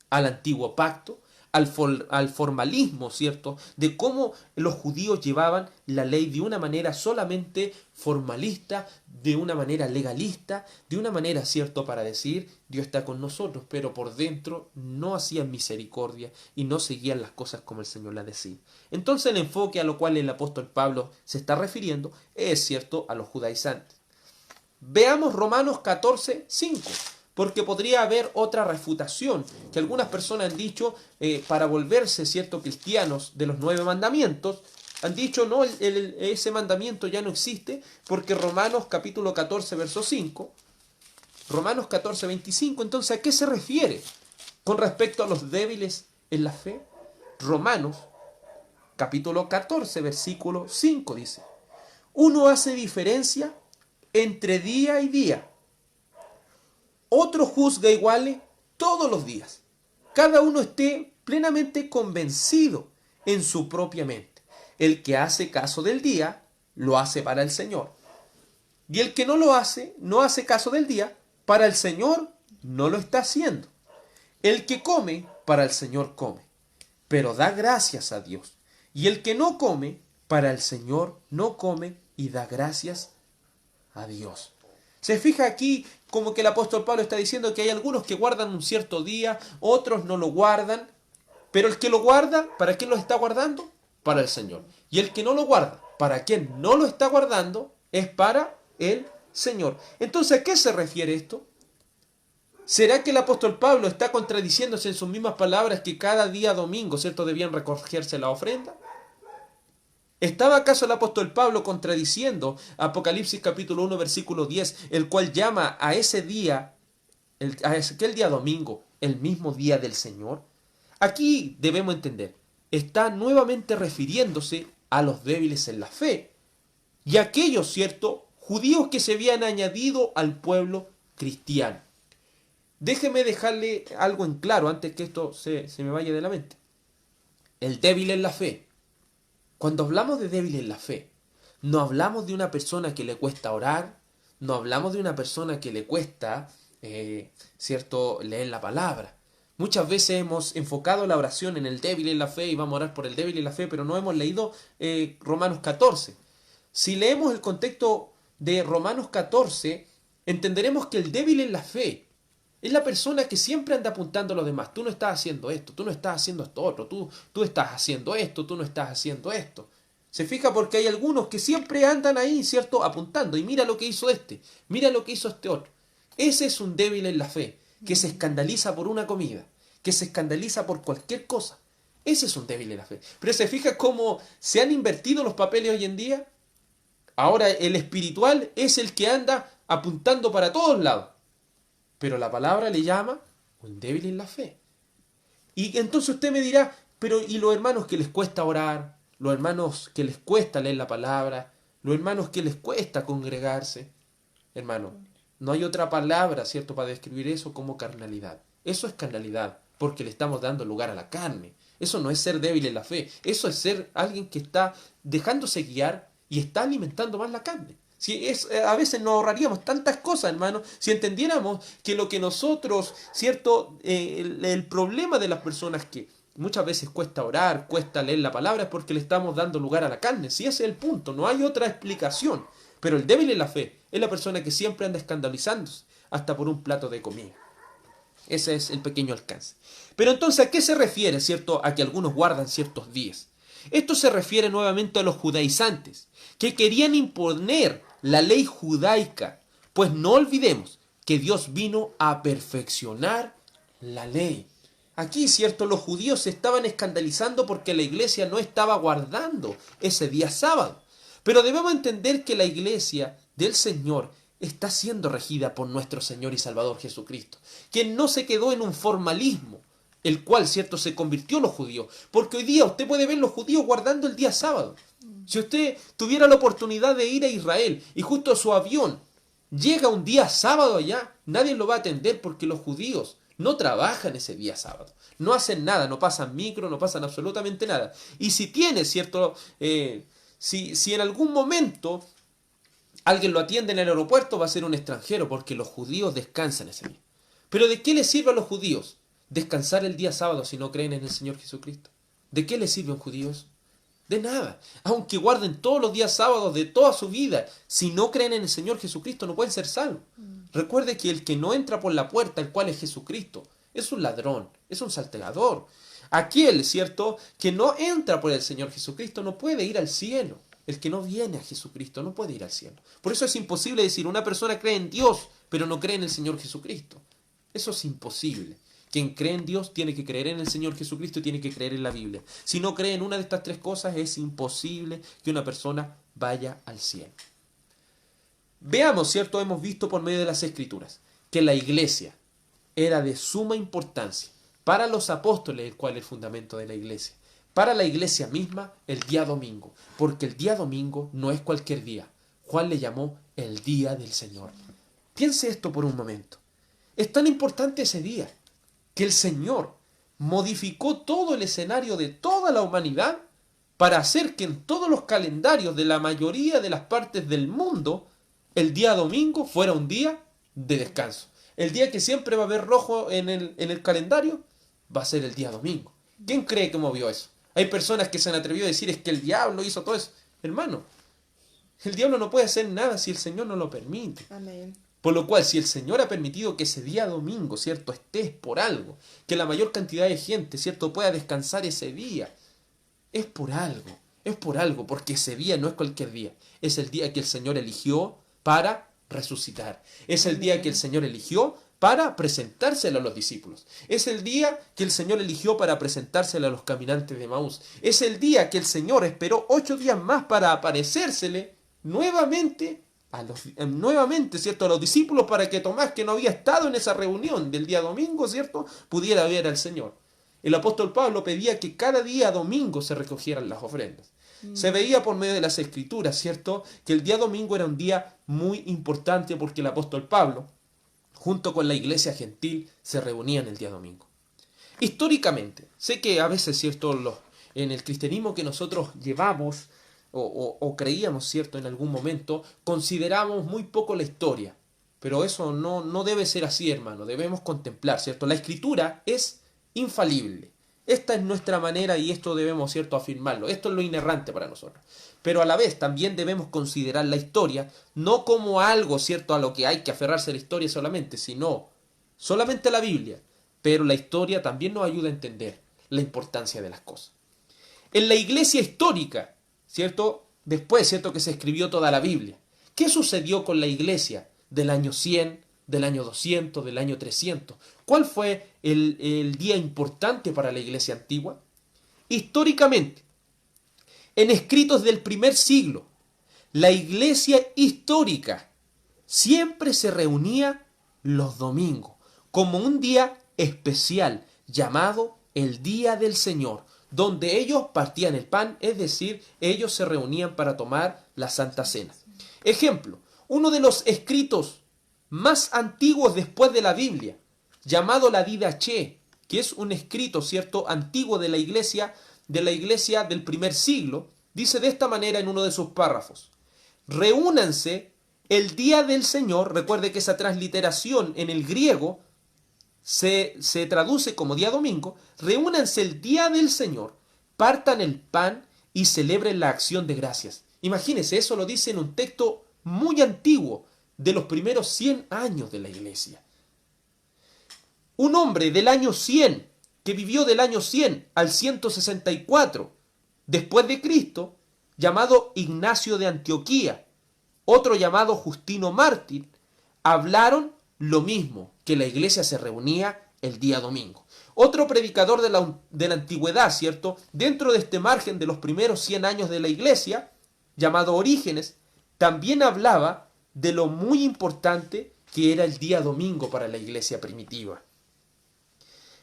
al antiguo pacto, al formalismo, ¿cierto?, de cómo los judíos llevaban la ley de una manera solamente formalista, de una manera legalista, de una manera, ¿cierto?, para decir Dios está con nosotros, pero por dentro no hacían misericordia y no seguían las cosas como el Señor las decía. Entonces el enfoque a lo cual el apóstol Pablo se está refiriendo es, ¿cierto?, a los judaizantes. Veamos Romanos 14, 5. Porque podría haber otra refutación, que algunas personas han dicho, para volverse, ¿cierto?, cristianos de los 9 mandamientos, han dicho, no, ese mandamiento ya no existe, porque Romanos capítulo 14, verso 5, Romanos 14, 25, entonces, ¿a qué se refiere con respecto a los débiles en la fe? Romanos capítulo 14, versículo 5 dice: uno hace diferencia entre día y día, otro juzga iguales todos los días. Cada uno esté plenamente convencido en su propia mente. El que hace caso del día, lo hace para el Señor. Y el que no lo hace, no hace caso del día, para el Señor no lo está haciendo. El que come, para el Señor come, pero da gracias a Dios. Y el que no come, para el Señor no come y da gracias a Dios. Se fija aquí como que el apóstol Pablo está diciendo que hay algunos que guardan un cierto día, otros no lo guardan, pero el que lo guarda, ¿para quién lo está guardando? Para el Señor. Y el que no lo guarda, ¿para quién no lo está guardando? Es para el Señor. Entonces, ¿a qué se refiere esto? ¿Será que el apóstol Pablo está contradiciéndose en sus mismas palabras que cada día domingo, ¿cierto?, debían recogerse la ofrenda? ¿Estaba acaso el apóstol Pablo contradiciendo Apocalipsis capítulo 1 versículo 10, el cual llama a ese día, a aquel día domingo, el mismo día del Señor? aquí debemos entender, está nuevamente refiriéndose a los débiles en la fe y a aquellos, ¿cierto?, judíos que se habían añadido al pueblo cristiano. Déjeme dejarle algo en claro antes que esto se me vaya de la mente. El débil en la fe. Cuando hablamos de débil en la fe, no hablamos de una persona que le cuesta orar, no hablamos de una persona que le cuesta, ¿cierto?, leer la palabra. Muchas veces hemos enfocado la oración en el débil en la fe y vamos a orar por el débil en la fe, pero no hemos leído Romanos 14. Si leemos el contexto de Romanos 14, entenderemos que el débil en la fe es la persona que siempre anda apuntando a los demás. Tú no estás haciendo esto, tú no estás haciendo esto otro, tú estás haciendo esto, tú no estás haciendo esto. Se fija porque hay algunos que siempre andan ahí, ¿cierto?, apuntando. Y mira lo que hizo este, mira lo que hizo este otro. Ese es un débil en la fe, que se escandaliza por una comida, que se escandaliza por cualquier cosa. Ese es un débil en la fe. Pero se fija cómo se han invertido los papeles hoy en día. Ahora el espiritual es el que anda apuntando para todos lados. Pero la palabra le llama un débil en la fe. Y entonces usted me dirá, pero ¿y los hermanos que les cuesta orar? Los hermanos que les cuesta leer la palabra, los hermanos que les cuesta congregarse. Hermano, no hay otra palabra, ¿cierto?, para describir eso como carnalidad. Eso es carnalidad, porque le estamos dando lugar a la carne. Eso no es ser débil en la fe. Eso es ser alguien que está dejándose guiar y está alimentando más la carne. A veces nos ahorraríamos tantas cosas, hermano, si entendiéramos que lo que nosotros, ¿cierto?, el problema de las personas que muchas veces cuesta orar, cuesta leer la palabra, es porque le estamos dando lugar a la carne. Si ese es el punto, no hay otra explicación. Pero el débil en la fe es la persona que siempre anda escandalizándose hasta por un plato de comida. Ese es el pequeño alcance. Pero entonces, ¿a qué se refiere, cierto?, a que algunos guardan ciertos días? Esto se refiere nuevamente a los judaizantes, que querían imponer la ley judaica, pues no olvidemos que Dios vino a perfeccionar la ley. Aquí, cierto, los judíos se estaban escandalizando porque la iglesia no estaba guardando ese día sábado. Pero debemos entender que la iglesia del Señor está siendo regida por nuestro Señor y Salvador Jesucristo, quien no se quedó en un formalismo, el cual, cierto, se convirtió en los judíos. Porque hoy día usted puede ver los judíos guardando el día sábado. Si usted tuviera la oportunidad de ir a Israel y justo su avión llega un día sábado allá, nadie lo va a atender porque los judíos no trabajan ese día sábado. No hacen nada, no pasan micro, no pasan absolutamente nada. Y si tiene, cierto, si en algún momento alguien lo atiende en el aeropuerto, va a ser un extranjero porque los judíos descansan ese día. Pero ¿de qué les sirve a los judíos descansar el día sábado si no creen en el Señor Jesucristo? ¿De qué les sirve a un judío eso? De nada. Aunque guarden todos los días sábados de toda su vida, si no creen en el Señor Jesucristo no pueden ser salvos. Recuerde que el que no entra por la puerta, el cual es Jesucristo, es un ladrón, es un salteador. Aquel, ¿cierto?, que no entra por el Señor Jesucristo no puede ir al cielo. El que no viene a Jesucristo no puede ir al cielo. Por eso es imposible decir, una persona cree en Dios, pero no cree en el Señor Jesucristo. Eso es imposible. Quien cree en Dios tiene que creer en el Señor Jesucristo y tiene que creer en la Biblia. Si no cree en una de estas tres cosas, es imposible que una persona vaya al cielo. Veamos, ¿cierto? Hemos visto por medio de las Escrituras que la iglesia era de suma importancia para los apóstoles, el cual es el fundamento de la iglesia. Para la iglesia misma, el día domingo. Porque el día domingo no es cualquier día. Juan le llamó el día del Señor. Piense esto por un momento. Es tan importante ese día que el Señor modificó todo el escenario de toda la humanidad para hacer que en todos los calendarios de la mayoría de las partes del mundo el día domingo fuera un día de descanso. El día que siempre va a haber rojo en el calendario va a ser el día domingo. ¿Quién cree que movió eso? Hay personas que se han atrevido a decir es que el diablo hizo todo eso. Hermano, el diablo no puede hacer nada si el Señor no lo permite. Amén. Por lo cual, si el Señor ha permitido que ese día domingo, ¿cierto?, esté por algo, que la mayor cantidad de gente, ¿cierto?, pueda descansar ese día, es por algo, porque ese día no es cualquier día, es el día que el Señor eligió para resucitar, es el día que el Señor eligió para presentárselo a los discípulos, es el día que el Señor eligió para presentárselo a los caminantes de Maús, es el día que el Señor esperó 8 días más para aparecérsele nuevamente, ¿cierto?, a los discípulos, para que Tomás, que no había estado en esa reunión del día domingo, ¿cierto?, pudiera ver al Señor. el apóstol Pablo pedía que cada día domingo se recogieran las ofrendas. Se veía por medio de las escrituras, ¿cierto?, que el día domingo era un día muy importante porque el apóstol Pablo, junto con la iglesia gentil, se reunían el día domingo. Históricamente, sé que a veces, ¿cierto?, en el cristianismo que nosotros llevamos o creíamos, ¿cierto?, en algún momento, consideramos muy poco la historia. Pero eso no debe ser así, hermano. Debemos contemplar, ¿cierto? La escritura es infalible. Esta es nuestra manera y esto debemos, ¿cierto?, afirmarlo. Esto es lo inerrante para nosotros. Pero a la vez también debemos considerar la historia no como algo, ¿cierto?, a lo que hay que aferrarse a la historia solamente, sino solamente a la Biblia. Pero la historia también nos ayuda a entender la importancia de las cosas. En la iglesia histórica, ¿cierto?, después, ¿cierto?, que se escribió toda la Biblia. ¿Qué sucedió con la iglesia del año 100, del año 200, del año 300? ¿Cuál fue el día importante para la iglesia antigua? Históricamente, en escritos del primer siglo, la iglesia histórica siempre se reunía los domingos como un día especial llamado el Día del Señor, donde ellos partían el pan, es decir, ellos se reunían para tomar la Santa Cena. Ejemplo, uno de los escritos más antiguos después de la Biblia, llamado la Didaché, que es un escrito, ¿cierto?, antiguo de la iglesia del primer siglo, dice de esta manera en uno de sus párrafos: reúnanse el día del Señor. Recuerde que esa transliteración en el griego se traduce como día domingo. Reúnanse el día del Señor, partan el pan y celebren la acción de gracias. Imagínense, eso lo dice en un texto muy antiguo, de los primeros 100 años de la iglesia. Un hombre del año 100, que vivió del año 100 al 164 después de Cristo, llamado Ignacio de Antioquía, otro llamado Justino Mártir, hablaron lo mismo, que la iglesia se reunía el día domingo. Otro predicador de la antigüedad, ¿cierto?, dentro de este margen de los primeros 100 años de la iglesia, llamado Orígenes, también hablaba de lo muy importante que era el día domingo para la iglesia primitiva.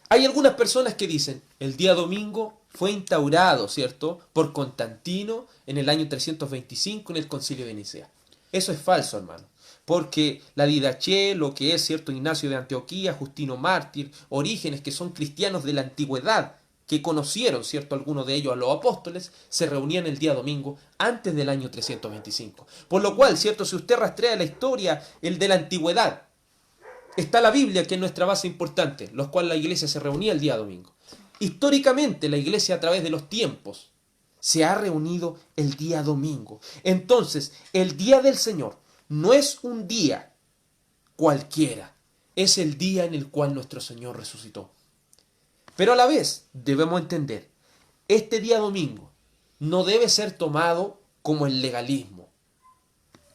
Hay algunas personas que dicen, el día domingo fue instaurado, ¿cierto?, por Constantino en el año 325 en el Concilio de Nicea. Eso es falso, hermano, porque la Didaché, lo que es, ¿cierto?, Ignacio de Antioquía, Justino Mártir, Orígenes, que son cristianos de la antigüedad, que conocieron, ¿cierto?, algunos de ellos a los apóstoles, se reunían el día domingo antes del año 325. Por lo cual, ¿cierto?, si usted rastrea la historia, el de la antigüedad, está la Biblia, que es nuestra base importante, los cuales la iglesia se reunía el día domingo. Históricamente, la iglesia a través de los tiempos se ha reunido el día domingo. Entonces, el día del Señor no es un día cualquiera, es el día en el cual nuestro Señor resucitó. Pero a la vez debemos entender, este día domingo no debe ser tomado como el legalismo.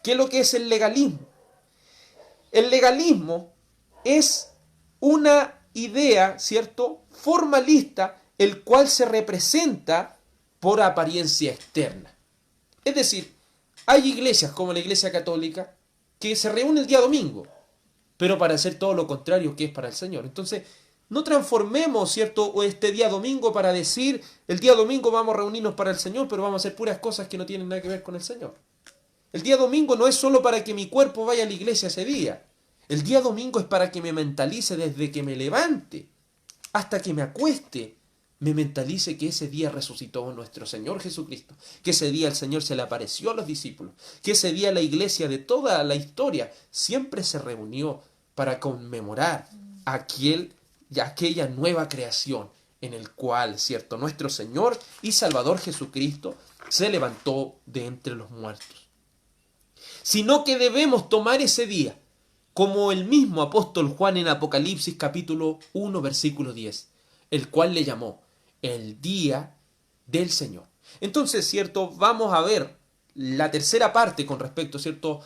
¿Qué es lo que es el legalismo? El legalismo es una idea, ¿cierto?, formalista, el cual se representa por apariencia externa. Es decir, hay iglesias como la Iglesia Católica que se reúne el día domingo, pero para hacer todo lo contrario que es para el Señor. Entonces, no transformemos, ¿cierto?, este día domingo para decir, el día domingo vamos a reunirnos para el Señor, pero vamos a hacer puras cosas que no tienen nada que ver con el Señor. El día domingo no es solo para que mi cuerpo vaya a la iglesia ese día. El día domingo es para que me mentalice desde que me levante hasta que me acueste. Me mentalice que ese día resucitó nuestro Señor Jesucristo, que ese día el Señor se le apareció a los discípulos, que ese día la iglesia de toda la historia siempre se reunió para conmemorar aquella nueva creación en el cual, ¿cierto?, nuestro Señor y Salvador Jesucristo se levantó de entre los muertos. Sino que debemos tomar ese día, como el mismo apóstol Juan en Apocalipsis capítulo 1 versículo 10, el cual le llamó el día del Señor. Entonces, ¿cierto?, vamos a ver la tercera parte con respecto, ¿cierto?,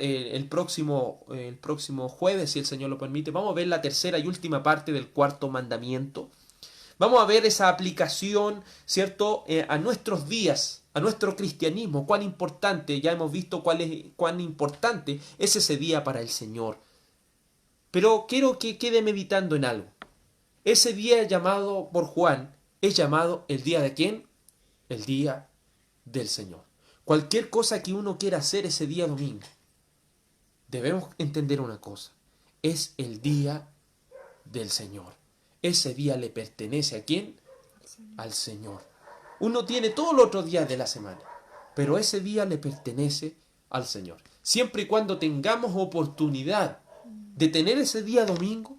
el próximo jueves, si el Señor lo permite, vamos a ver la tercera y última parte del cuarto mandamiento. Vamos a ver esa aplicación, ¿cierto?, a nuestros días, a nuestro cristianismo, cuán importante, ya hemos visto cuán importante es ese día para el Señor. Pero quiero que quede meditando en algo. Ese día llamado por Juan es llamado el día de ¿quién? El día del Señor. Cualquier cosa que uno quiera hacer ese día domingo, debemos entender una cosa. Es el día del Señor. Ese día le pertenece ¿a quién? Al Señor. Uno tiene todos los otros días de la semana, pero ese día le pertenece al Señor. Siempre y cuando tengamos oportunidad de tener ese día domingo,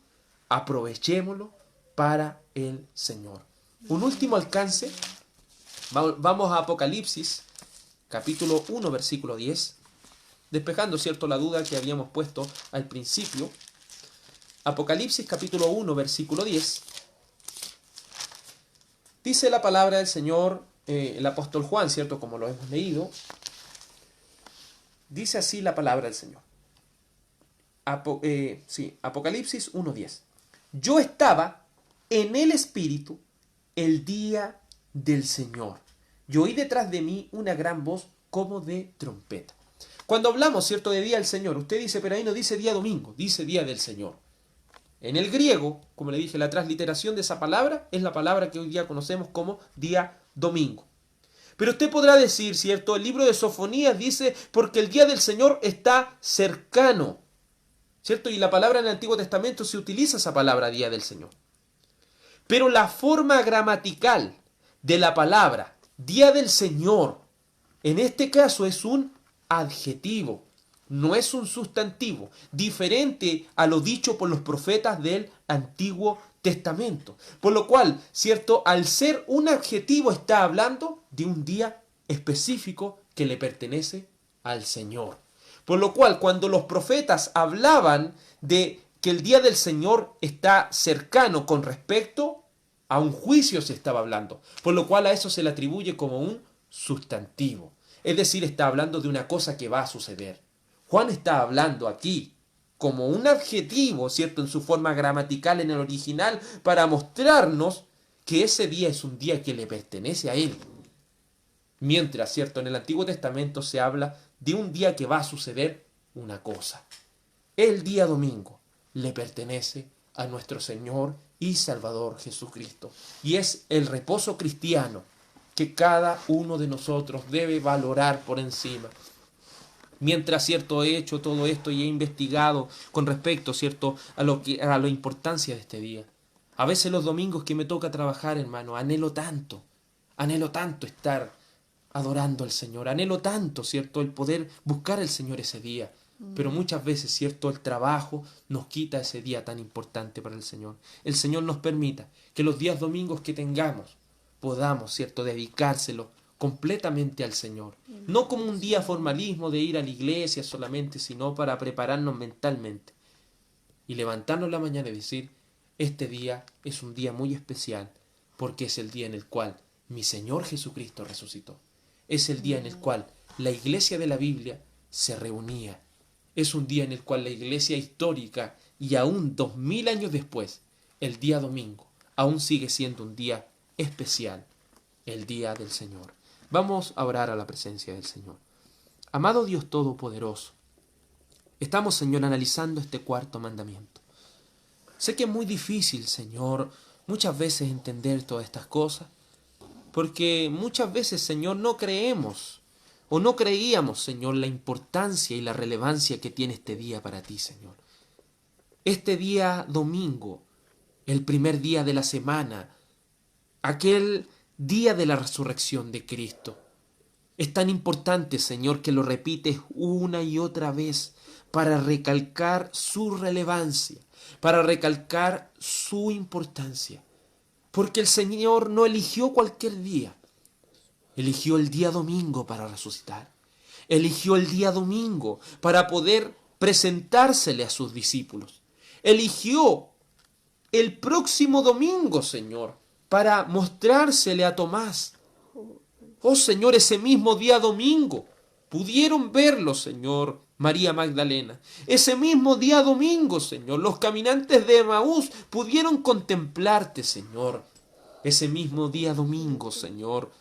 aprovechémoslo para el Señor. Un último alcance. Vamos a Apocalipsis, capítulo 1, versículo 10. Despejando, ¿cierto?, la duda que habíamos puesto al principio. Apocalipsis, capítulo 1, versículo 10. Dice la palabra del Señor, el apóstol Juan, ¿cierto?, como lo hemos leído. Dice así la palabra del Señor. Apocalipsis 1:10. Yo estaba en el Espíritu el día del Señor. Yo oí detrás de mí una gran voz como de trompeta. Cuando hablamos, ¿cierto?, de día del Señor, usted dice, pero ahí no dice día domingo, dice día del Señor. En el griego, como le dije, la transliteración de esa palabra es la palabra que hoy día conocemos como día domingo. Pero usted podrá decir, ¿cierto?, el libro de Sofonías dice, porque el día del Señor está cercano, ¿cierto? Y la palabra en el Antiguo Testamento se utiliza esa palabra día del Señor. Pero la forma gramatical de la palabra día del Señor, en este caso es un adjetivo, no es un sustantivo, diferente a lo dicho por los profetas del Antiguo Testamento. Por lo cual, ¿cierto?, al ser un adjetivo está hablando de un día específico que le pertenece al Señor. Por lo cual, cuando los profetas hablaban de que el día del Señor está cercano con respecto a un juicio se estaba hablando, por lo cual a eso se le atribuye como un sustantivo. Es decir, está hablando de una cosa que va a suceder. Juan está hablando aquí como un adjetivo, ¿cierto?, en su forma gramatical en el original, para mostrarnos que ese día es un día que le pertenece a él. Mientras, ¿cierto?, en el Antiguo Testamento se habla de un día que va a suceder una cosa. El día domingo le pertenece a nuestro Señor y Salvador Jesucristo. Y es el reposo cristiano que cada uno de nosotros debe valorar por encima. Mientras, ¿cierto?, he hecho todo esto y he investigado con respecto, ¿cierto?, a la importancia de este día. A veces los domingos que me toca trabajar, hermano, anhelo tanto estar adorando al Señor, anhelo tanto, ¿cierto?, el poder buscar al Señor ese día. Pero muchas veces, ¿cierto?, el trabajo nos quita ese día tan importante para el Señor. El Señor nos permita que los días domingos que tengamos podamos, ¿cierto?, dedicárselo completamente al Señor. No como un día formalismo de ir a la iglesia solamente, sino para prepararnos mentalmente. Y levantarnos en la mañana y decir, este día es un día muy especial, porque es el día en el cual mi Señor Jesucristo resucitó. Es el día en el cual la iglesia de la Biblia se reunía. Es un día en el cual la iglesia histórica, y aún 2000 años después, el día domingo, aún sigue siendo un día especial, el día del Señor. Vamos a orar a la presencia del Señor. Amado Dios Todopoderoso, estamos, Señor, analizando este cuarto mandamiento. Sé que es muy difícil, Señor, muchas veces entender todas estas cosas, porque muchas veces, Señor, no creemos o no creíamos, Señor, la importancia y la relevancia que tiene este día para ti, Señor. Este día domingo, el primer día de la semana, aquel día de la resurrección de Cristo. Es tan importante, Señor, que lo repites una y otra vez para recalcar su relevancia, para recalcar su importancia. Porque el Señor no eligió cualquier día. Eligió el día domingo para resucitar. Eligió el día domingo para poder presentársele a sus discípulos. Eligió el próximo domingo, Señor, para mostrársele a Tomás. Oh, Señor, ese mismo día domingo pudieron verlo, Señor, María Magdalena. Ese mismo día domingo, Señor, los caminantes de Emaús pudieron contemplarte, Señor. Ese mismo día domingo, Señor,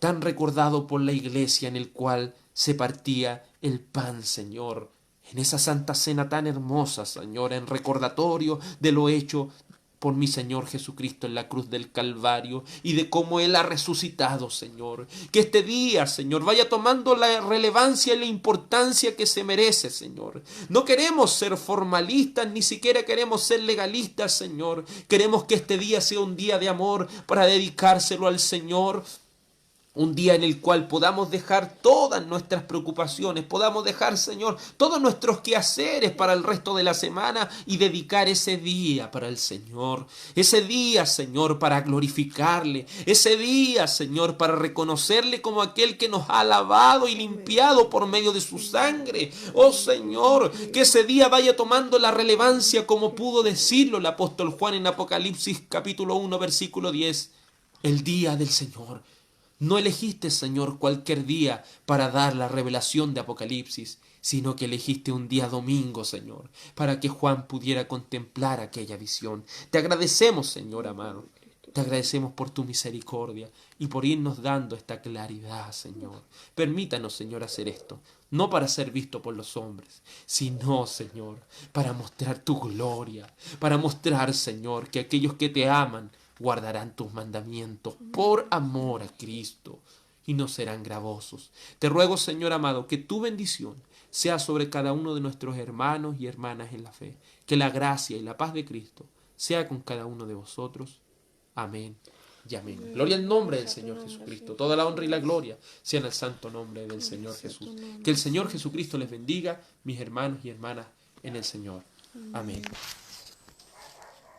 tan recordado por la iglesia en el cual se partía el pan, Señor. En esa santa cena tan hermosa, Señor, en recordatorio de lo hecho por mi Señor Jesucristo en la cruz del Calvario y de cómo Él ha resucitado, Señor. Que este día, Señor, vaya tomando la relevancia y la importancia que se merece, Señor. No queremos ser formalistas, ni siquiera queremos ser legalistas, Señor. Queremos que este día sea un día de amor para dedicárselo al Señor. Un día en el cual podamos dejar todas nuestras preocupaciones, podamos dejar, Señor, todos nuestros quehaceres para el resto de la semana y dedicar ese día para el Señor. Ese día, Señor, para glorificarle. Ese día, Señor, para reconocerle como aquel que nos ha lavado y limpiado por medio de su sangre. Oh, Señor, que ese día vaya tomando la relevancia como pudo decirlo el apóstol Juan en Apocalipsis capítulo 1, versículo 10. El día del Señor. No elegiste, Señor, cualquier día para dar la revelación de Apocalipsis, sino que elegiste un día domingo, Señor, para que Juan pudiera contemplar aquella visión. Te agradecemos, Señor amado. Te agradecemos por tu misericordia y por irnos dando esta claridad, Señor. Permítanos, Señor, hacer esto, no para ser visto por los hombres, sino, Señor, para mostrar tu gloria, para mostrar, Señor, que aquellos que te aman guardarán tus mandamientos por amor a Cristo y no serán gravosos. Te ruego, Señor amado, que tu bendición sea sobre cada uno de nuestros hermanos y hermanas en la fe. Que la gracia y la paz de Cristo sea con cada uno de vosotros. Amén y amén. Gloria al nombre del Señor Jesucristo. Toda la honra y la gloria sea en el santo nombre del Señor Jesús. Que el Señor Jesucristo les bendiga, mis hermanos y hermanas en el Señor. Amén.